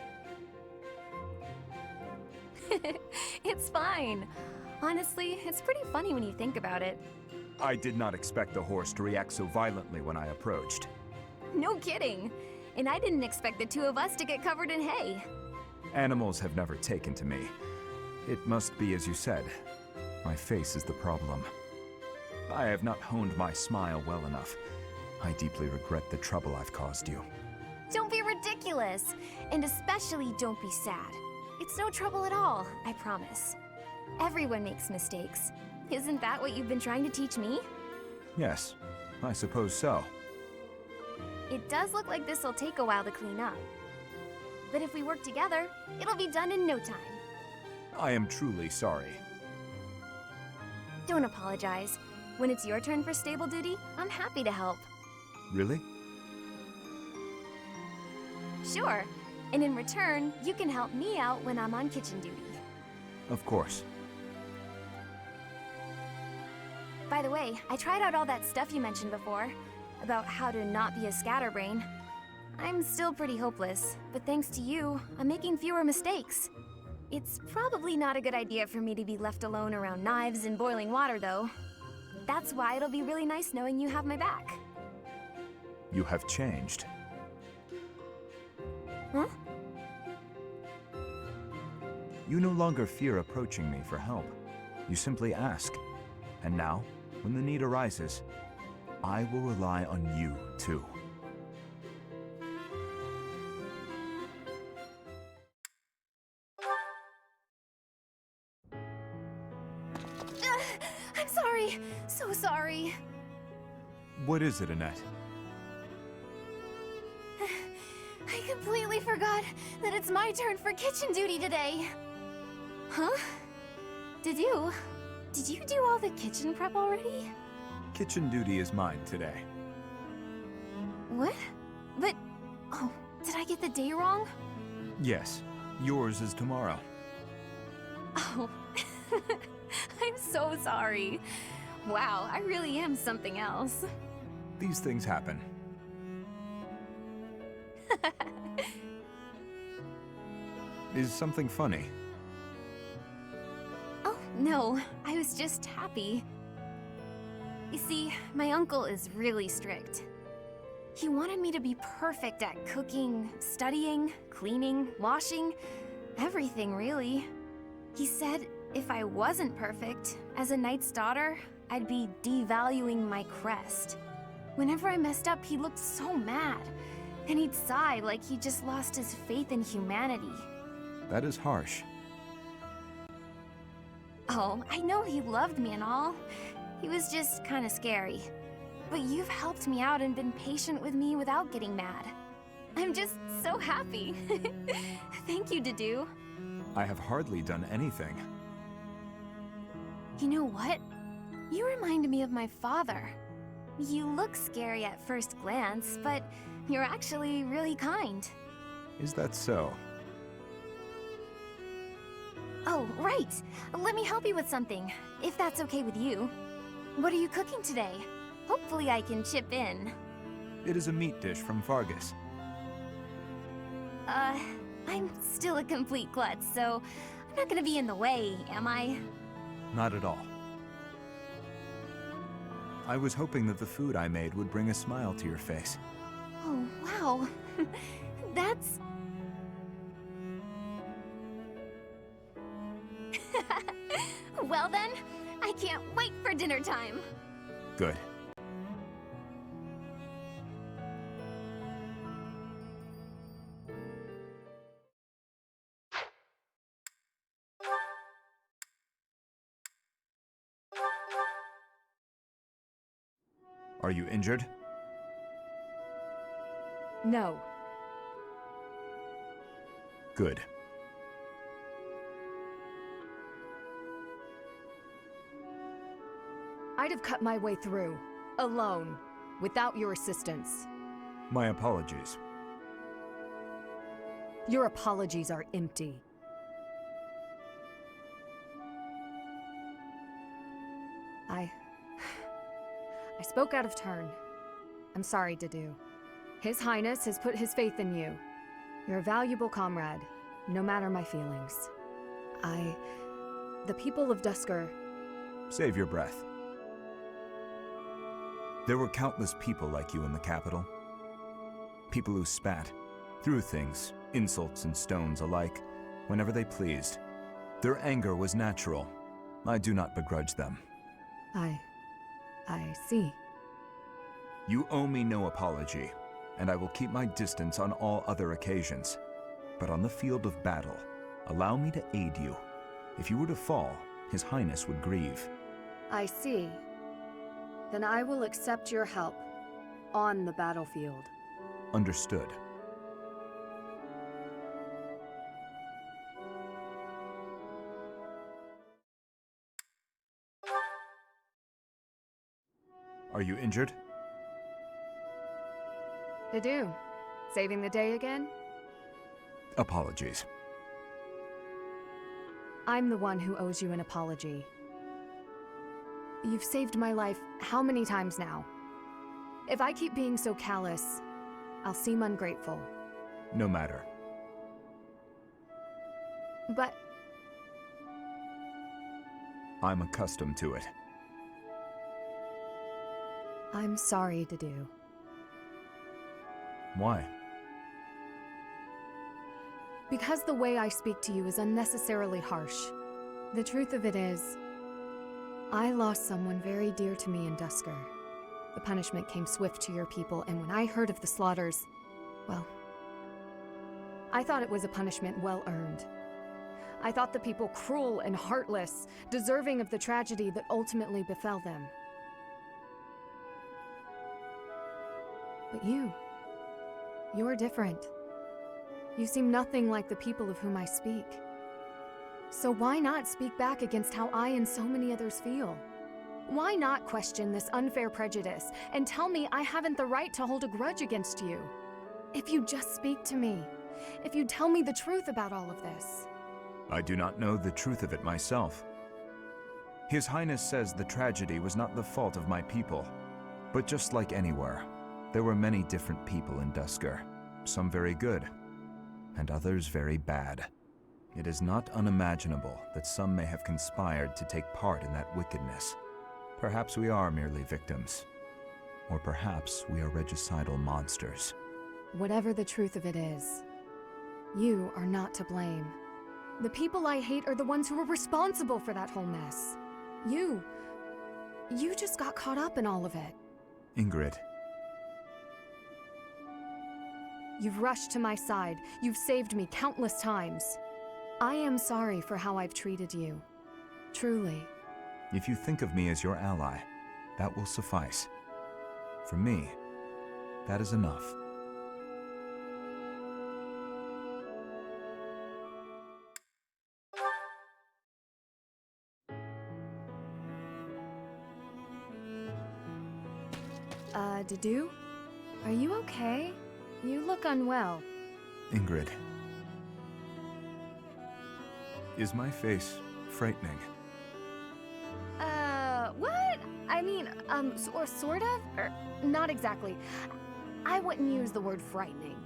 It's fine. Honestly, it's pretty funny when you think about it. I did not expect the horse to react so violently when I approached. No kidding. And I didn't expect the two of us to get covered in hay. Animals have never taken to me. It must be as you said. My face is the problem. I have not honed my smile well enough. I deeply regret the trouble I've caused you. Don't be ridiculous. And especially don't be sad. It's no trouble at all, I promise. Everyone makes mistakes. Isn't that what you've been trying to teach me? Yes, I suppose so. It does look like this'll take a while to clean up. But if we work together, it'll be done in no time. I am truly sorry. Don't apologize. When it's your turn for stable duty, I'm happy to help. Really? Sure. And in return, you can help me out when I'm on kitchen duty. Of course. By the way, I tried out all that stuff you mentioned before, about how to not be a scatterbrain. I'm still pretty hopeless, but thanks to you, I'm making fewer mistakes. It's probably not a good idea for me to be left alone around knives and boiling water, though. That's why it'll be really nice knowing you have my back. You have changed. Huh? You no longer fear approaching me for help. You simply ask. And now, when the need arises, I will rely on you, too. I'm sorry. So sorry. What is it, Annette? I completely forgot that it's my turn for kitchen duty today. Huh? Did you do all the kitchen prep already? Kitchen duty is mine today. What? But, oh, did I get the day wrong? Yes, yours is tomorrow. Oh, I'm so sorry. Wow, I really am something else. These things happen. Is something funny? Oh, no, I was just happy. You see, my uncle is really strict. He wanted me to be perfect at cooking, studying, cleaning, washing, everything really. He said if I wasn't perfect, as a knight's daughter, I'd be devaluing my crest. Whenever I messed up, he looked so mad, and he'd sigh like he just lost his faith in humanity. That is harsh. Oh, I know he loved me and all. He was just kind of scary. But you've helped me out and been patient with me without getting mad. I'm just so happy. Thank you, Dedue. I have hardly done anything. You know what? You remind me of my father. You look scary at first glance, but you're actually really kind. Is that so? Oh, right! Let me help you with something, if that's okay with you. What are you cooking today? Hopefully I can chip in. It is a meat dish from Fargus. I'm still a complete klutz, so I'm not gonna be in the way, am I? Not at all. I was hoping that the food I made would bring a smile to your face. Oh, wow. That's... Well then, I can't wait for dinner time. Good. Are you injured? No. Good. I'd have cut my way through, alone, without your assistance. My apologies. Your apologies are empty. I spoke out of turn. I'm sorry, Dedue. His Highness has put his faith in you. You're a valuable comrade, no matter my feelings. The people of Duscur... Save your breath. There were countless people like you in the capital. People who spat, threw things, insults and stones alike, whenever they pleased. Their anger was natural. I do not begrudge them. I see. You owe me no apology, and I will keep my distance on all other occasions. But on the field of battle, allow me to aid you. If you were to fall, His Highness would grieve. I see. Then I will accept your help on the battlefield. Understood. Are you injured? Dedue, saving the day again? Apologies. I'm the one who owes you an apology. You've saved my life how many times now? If I keep being so callous, I'll seem ungrateful. No matter. But I'm accustomed to it. I'm sorry, Dedue. Why? Because the way I speak to you is unnecessarily harsh. The truth of it is, I lost someone very dear to me in Duscur. The punishment came swift to your people, and when I heard of the slaughters, well, I thought it was a punishment well earned. I thought the people cruel and heartless, deserving of the tragedy that ultimately befell them. But you're different. You seem nothing like the people of whom I speak. So why not speak back against how I and so many others feel? Why not question this unfair prejudice and tell me I haven't the right to hold a grudge against you? If you just speak to me, if you tell me the truth about all of this. I do not know the truth of it myself. His Highness says the tragedy was not the fault of my people. But just like anywhere, there were many different people in Duscur, some very good, and others very bad. It is not unimaginable that some may have conspired to take part in that wickedness. Perhaps we are merely victims, or perhaps we are regicidal monsters. Whatever the truth of it is, you are not to blame. The people I hate are the ones who were responsible for that whole mess. You just got caught up in all of it. Ingrid. You've rushed to my side. You've saved me countless times. I am sorry for how I've treated you. Truly. If you think of me as your ally, that will suffice. For me, that is enough. Dedue? Are you okay? You look unwell. Ingrid. Is my face frightening? What? I mean, sort of? Or not exactly. I wouldn't use the word frightening.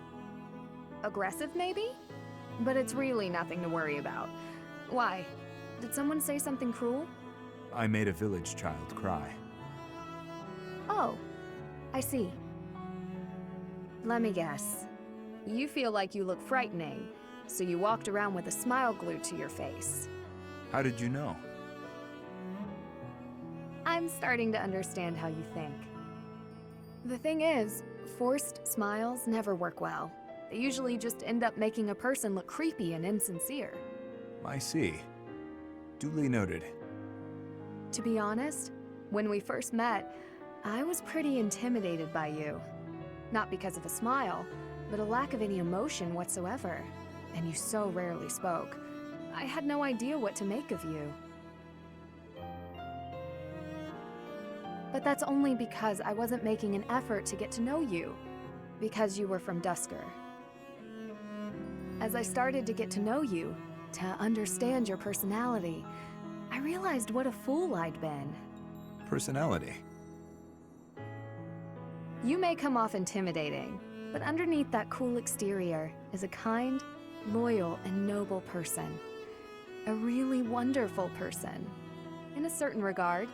Aggressive, maybe? But it's really nothing to worry about. Why? Did someone say something cruel? I made a village child cry. Oh, I see. Let me guess. You feel like you look frightening, so you walked around with a smile glued to your face. How did you know? I'm starting to understand how you think. The thing is, forced smiles never work well. They usually just end up making a person look creepy and insincere. I see. Duly noted. To be honest, when we first met, I was pretty intimidated by you. Not because of a smile, but a lack of any emotion whatsoever. And you so rarely spoke. I had no idea what to make of you. But that's only because I wasn't making an effort to get to know you. Because you were from Duscur. As I started to get to know you, to understand your personality, I realized what a fool I'd been. Personality? You may come off intimidating, but underneath that cool exterior is a kind, loyal, and noble person. A really wonderful person. In a certain regard,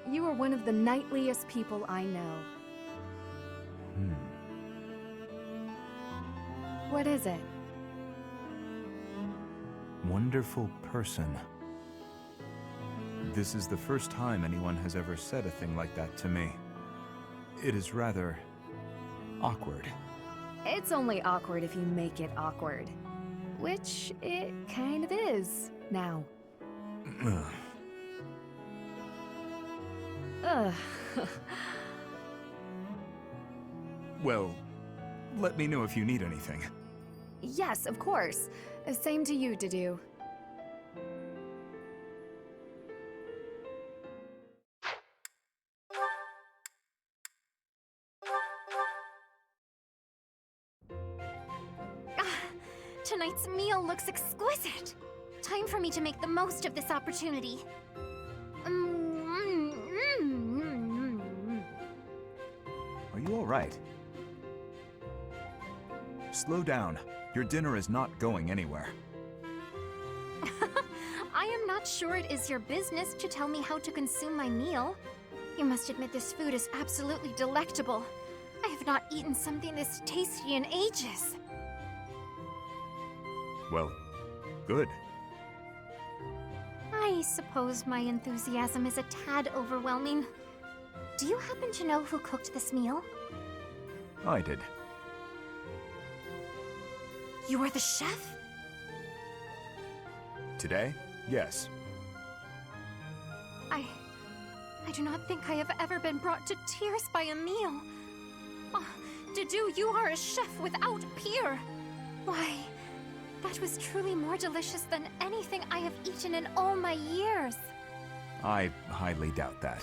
you are one of the knightliest people I know. What is it? Wonderful person. This is the first time anyone has ever said a thing like that to me. It is rather awkward. It's only awkward if you make it awkward. Which it kind of is, now. Ugh. Well, let me know if you need anything. Yes, of course. Same to you, Dedue. Tonight's meal looks exquisite. Time for me to make the most of this opportunity. Are you all right? Slow down. Your dinner is not going anywhere. I am not sure it is your business to tell me how to consume my meal. You must admit this food is absolutely delectable. I have not eaten something this tasty in ages. Well, good. I suppose my enthusiasm is a tad overwhelming. Do you happen to know who cooked this meal? I did. You are the chef? Today? Yes. I do not think I have ever been brought to tears by a meal. Oh, Dedue, you are a chef without peer. Why, that was truly more delicious than anything I have eaten in all my years. I highly doubt that.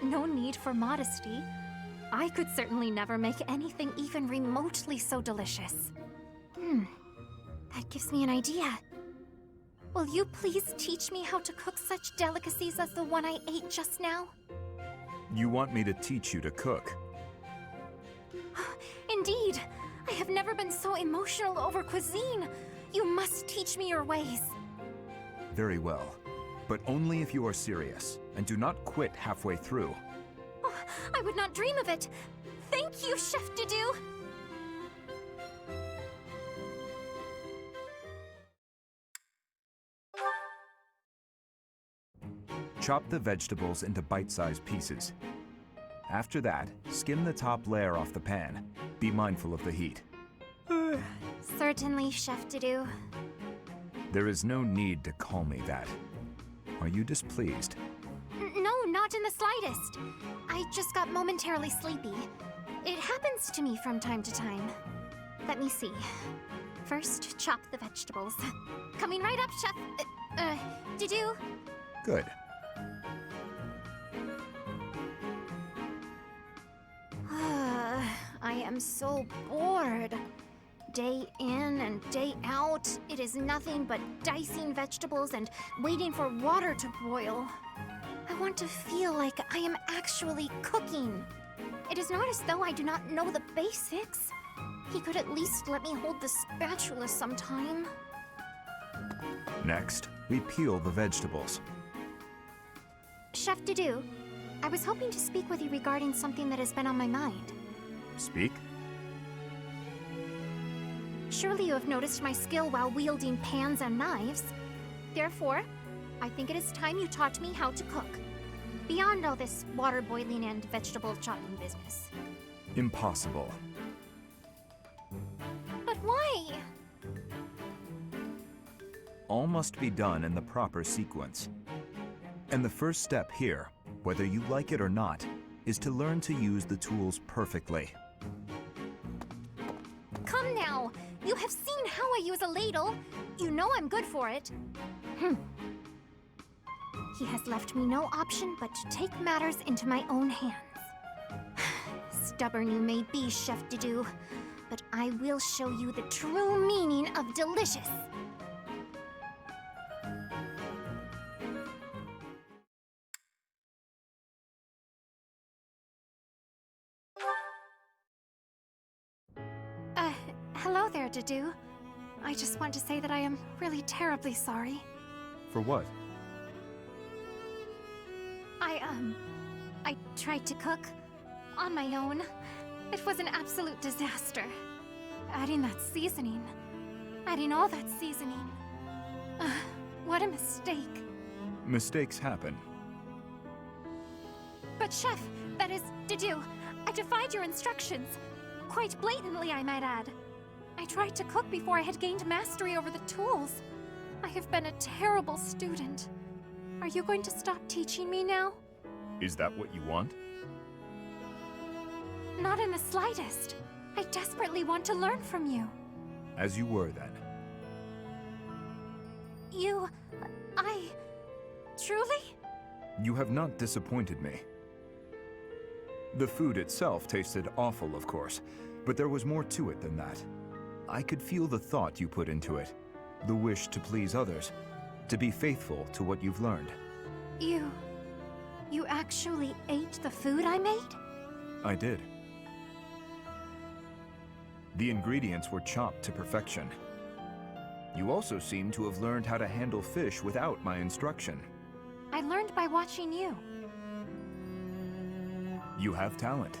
No need for modesty. I could certainly never make anything even remotely so delicious. That gives me an idea. Will you please teach me how to cook such delicacies as the one I ate just now? You want me to teach you to cook? Indeed. I have never been so emotional over cuisine. You must teach me your ways. Very well. But only if you are serious, and do not quit halfway through. Oh, I would not dream of it. Thank you, Chef Dedue. Chop the vegetables into bite-sized pieces. After that, skim the top layer off the pan. Be mindful of the heat. Certainly, Chef Dedue. There is no need to call me that. Are you displeased? No, not in the slightest. I just got momentarily sleepy. It happens to me from time to time. Let me see. First, chop the vegetables. Coming right up, Chef. Dedue? Good. I am so bored. Day in and day out, it is nothing but dicing vegetables and waiting for water to boil. I want to feel like I am actually cooking. It is not as though I do not know the basics. He could at least let me hold the spatula sometime. Next, we peel the vegetables. Chef Dedue, I was hoping to speak with you regarding something that has been on my mind. Speak? Surely you have noticed my skill while wielding pans and knives. Therefore, I think it is time you taught me how to cook. Beyond all this water boiling and vegetable chopping business. Impossible. But why? All must be done in the proper sequence. And the first step here, whether you like it or not, is to learn to use the tools perfectly. Come now! You have seen how I use a ladle. You know I'm good for it. He has left me no option but to take matters into my own hands. Stubborn you may be, Chef Dedue, but I will show you the true meaning of delicious. Hello there, Dedue. I just want to say that I am really terribly sorry. For what? I tried to cook on my own. It was an absolute disaster. Adding that seasoning. Adding all that seasoning. What a mistake. Mistakes happen. But Chef, that is, Dedue, I defied your instructions. Quite blatantly, I might add. I tried to cook before I had gained mastery over the tools. I have been a terrible student. Are you going to stop teaching me now? Is that what you want? Not in the slightest. I desperately want to learn from you. As you were then. Truly? You have not disappointed me. The food itself tasted awful, of course, but there was more to it than that. I could feel the thought you put into it. The wish to please others. To be faithful to what you've learned. You actually ate the food I made? I did. The ingredients were chopped to perfection. You also seem to have learned how to handle fish without my instruction. I learned by watching you. You have talent.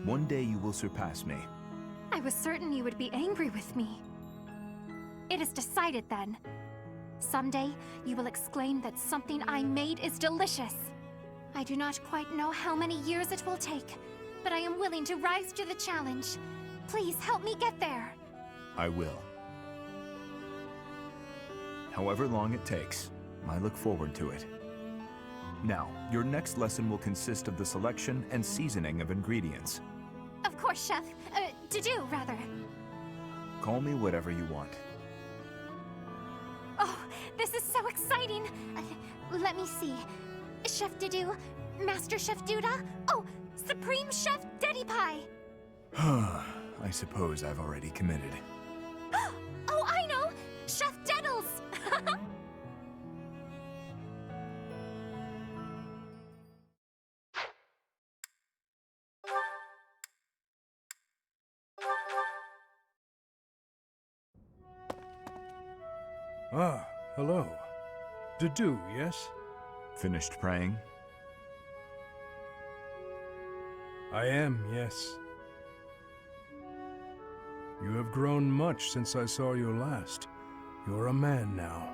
One day you will surpass me. I was certain you would be angry with me. It is decided then. Someday, you will exclaim that something I made is delicious. I do not quite know how many years it will take, but I am willing to rise to the challenge. Please help me get there. I will. However long it takes, I look forward to it. Now, your next lesson will consist of the selection and seasoning of ingredients. Of course, Chef. Dedue, rather. Call me whatever you want. Oh, this is so exciting! Let me see. Chef Dedue, Master Chef Duda, oh, Supreme Chef Deddy Pie! I suppose I've already committed. Oh, I know! Chef Deddles! Ah, hello. Dedue, yes? Finished praying? I am, yes. You have grown much since I saw you last. You're a man now.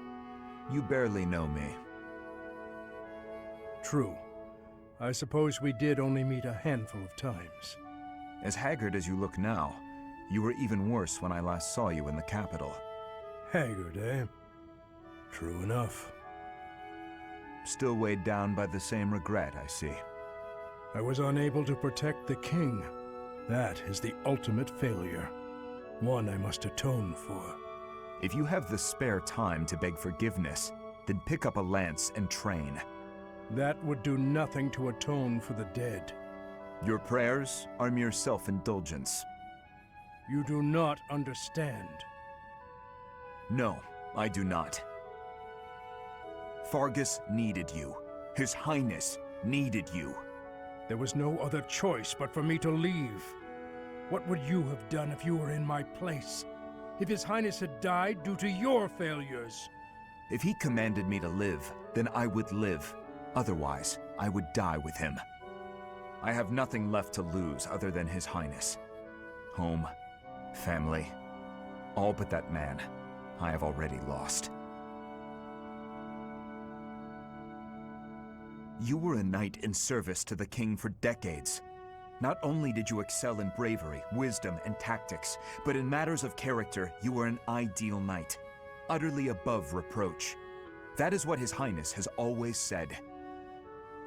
You barely know me. True. I suppose we did only meet a handful of times. As haggard as you look now, you were even worse when I last saw you in the capital. Haggard, eh? True enough. Still weighed down by the same regret, I see. I was unable to protect the king. That is the ultimate failure. One I must atone for. If you have the spare time to beg forgiveness, then pick up a lance and train. That would do nothing to atone for the dead. Your prayers are mere self-indulgence. You do not understand. No, I do not. Fargus needed you. His Highness needed you. There was no other choice but for me to leave. What would you have done if you were in my place? If His Highness had died due to your failures? If he commanded me to live, then I would live. Otherwise, I would die with him. I have nothing left to lose other than His Highness. Home, family, all but that man I have already lost. You were a knight in service to the king for decades. Not only did you excel in bravery, wisdom, and tactics, but in matters of character, you were an ideal knight, utterly above reproach. That is what His Highness has always said.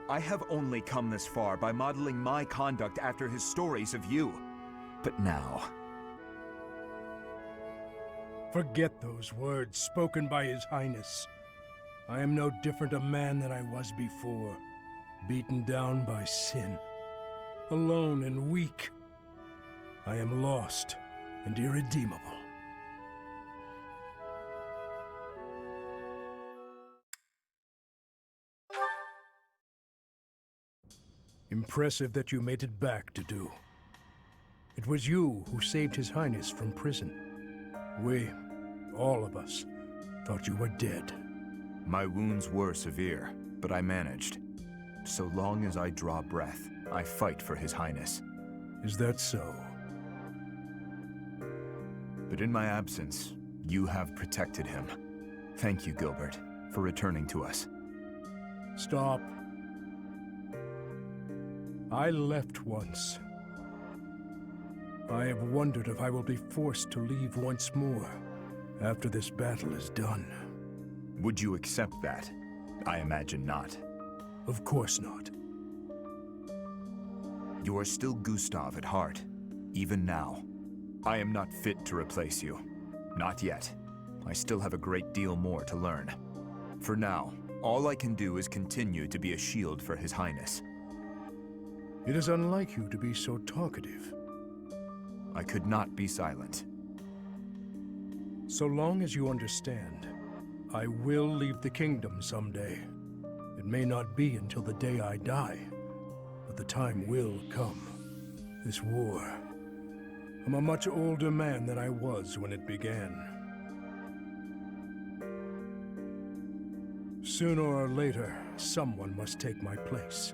I have only come this far by modeling my conduct after his stories of you. But now... Forget those words spoken by His Highness. I am no different a man than I was before, beaten down by sin, alone and weak. I am lost and irredeemable. Impressive that you made it back, Dedue. It was you who saved His Highness from prison. We, all of us, thought you were dead. My wounds were severe, but I managed. So long as I draw breath, I fight for His Highness. Is that so? But in my absence, you have protected him. Thank you, Gilbert, for returning to us. Stop. I left once. I have wondered if I will be forced to leave once more after this battle is done. Would you accept that? I imagine not. Of course not. You are still Gustav at heart, even now. I am not fit to replace you. Not yet. I still have a great deal more to learn. For now, all I can do is continue to be a shield for His Highness. It is unlike you to be so talkative. I could not be silent. So long as you understand, I will leave the kingdom someday. It may not be until the day I die, but the time will come. This war. I'm a much older man than I was when it began. Sooner or later, someone must take my place.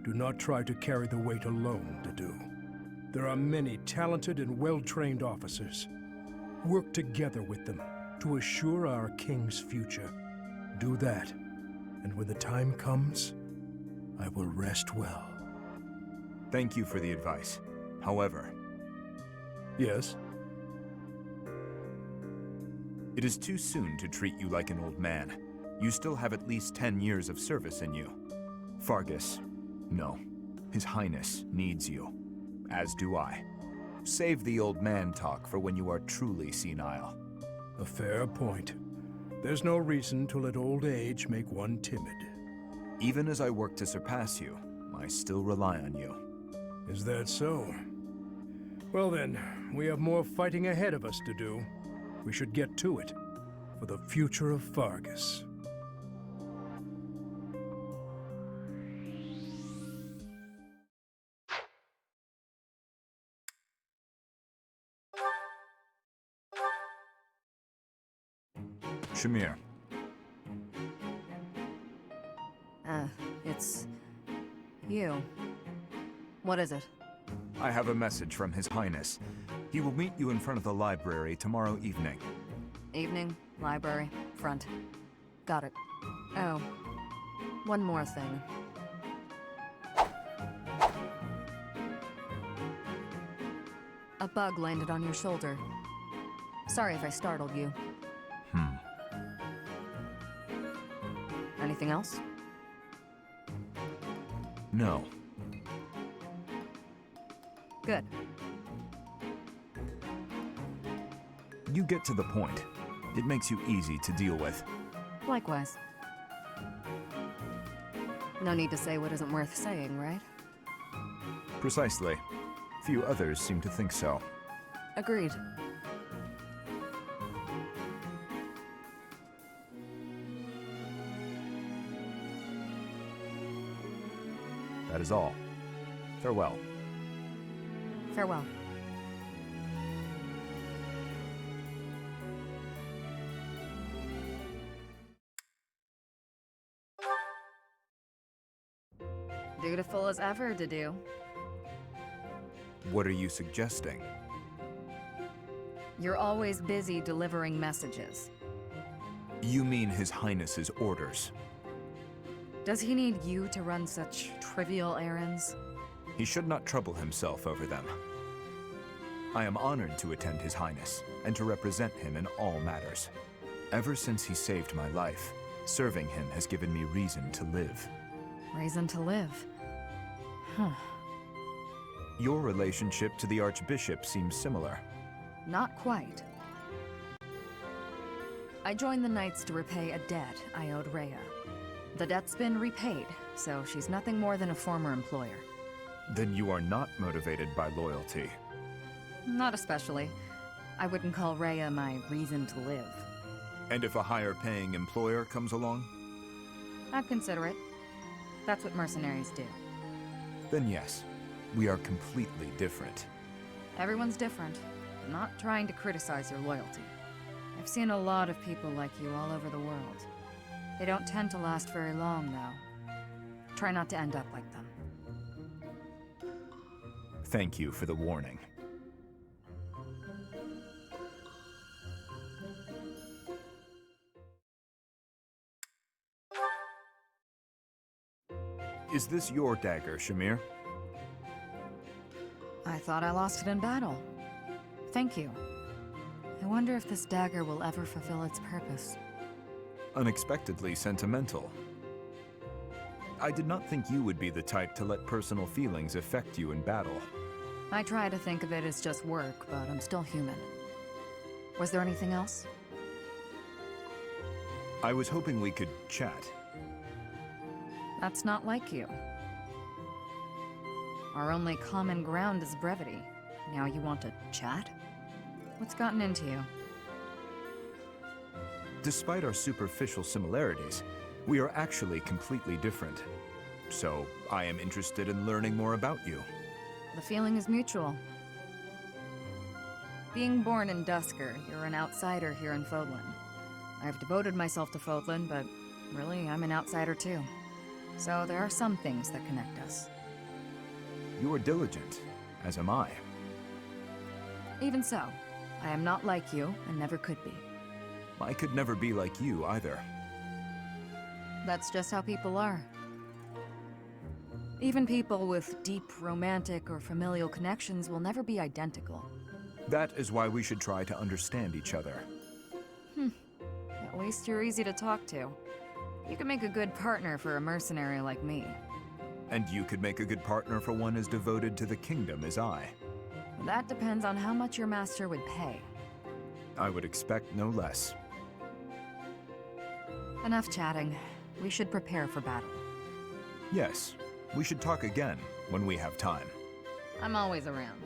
Do not try to carry the weight alone, Dedue. There are many talented and well-trained officers. Work together with them to assure our king's future. Do that, and when the time comes, I will rest well. Thank you for the advice. However... Yes? It is too soon to treat you like an old man. You still have at least 10 years of service in you. Fargus, no. His Highness needs you. As do I. Save the old man talk for when you are truly senile. A fair point. There's no reason to let old age make one timid. Even as I work to surpass you, I still rely on you. Is that so? Well then, we have more fighting ahead of us to do. We should get to it, for the future of Fargus. Shamir. It's... you. What is it? I have a message from His Highness. He will meet you in front of the library tomorrow evening. Evening, library, front. Got it. Oh, one more thing. A bug landed on your shoulder. Sorry if I startled you. Anything else? No. Good. You get to the point. It makes you easy to deal with. Likewise. No need to say what isn't worth saying, right? Precisely. Few others seem to think so. Agreed. That is all. Farewell. Farewell. Dutiful as ever, Dedue. What are you suggesting? You're always busy delivering messages. You mean His Highness's orders? Does he need you to run such trivial errands? He should not trouble himself over them. I am honored to attend His Highness, and to represent him in all matters. Ever since he saved my life, serving him has given me reason to live. Reason to live? Huh. Your relationship to the Archbishop seems similar. Not quite. I joined the Knights to repay a debt I owed Rhea. The debt's been repaid, so she's nothing more than a former employer. Then you are not motivated by loyalty. Not especially. I wouldn't call Rhea my reason to live. And if a higher-paying employer comes along? I'd consider it. That's what mercenaries do. Then yes, we are completely different. Everyone's different. I'm not trying to criticize your loyalty. I've seen a lot of people like you all over the world. They don't tend to last very long, though. Try not to end up like them. Thank you for the warning. Is this your dagger, Shamir? I thought I lost it in battle. Thank you. I wonder if this dagger will ever fulfill its purpose. Unexpectedly sentimental. I did not think you would be the type to let personal feelings affect you in battle. I try to think of it as just work, but I'm still human. Was there anything else? I was hoping we could chat. That's not like you. Our only common ground is brevity. Now you want to chat? What's gotten into you? Despite our superficial similarities, we are actually completely different. So, I am interested in learning more about you. The feeling is mutual. Being born in Dusker, you're an outsider here in Fodlan. I've devoted myself to Fodlan, but really, I'm an outsider too. So there are some things that connect us. You are diligent, as am I. Even so, I am not like you, and never could be. I could never be like you, either. That's just how people are. Even people with deep romantic or familial connections will never be identical. That is why we should try to understand each other. At least you're easy to talk to. You could make a good partner for a mercenary like me. And you could make a good partner for one as devoted to the kingdom as I. That depends on how much your master would pay. I would expect no less. Enough chatting. We should prepare for battle. Yes, we should talk again when we have time. I'm always around.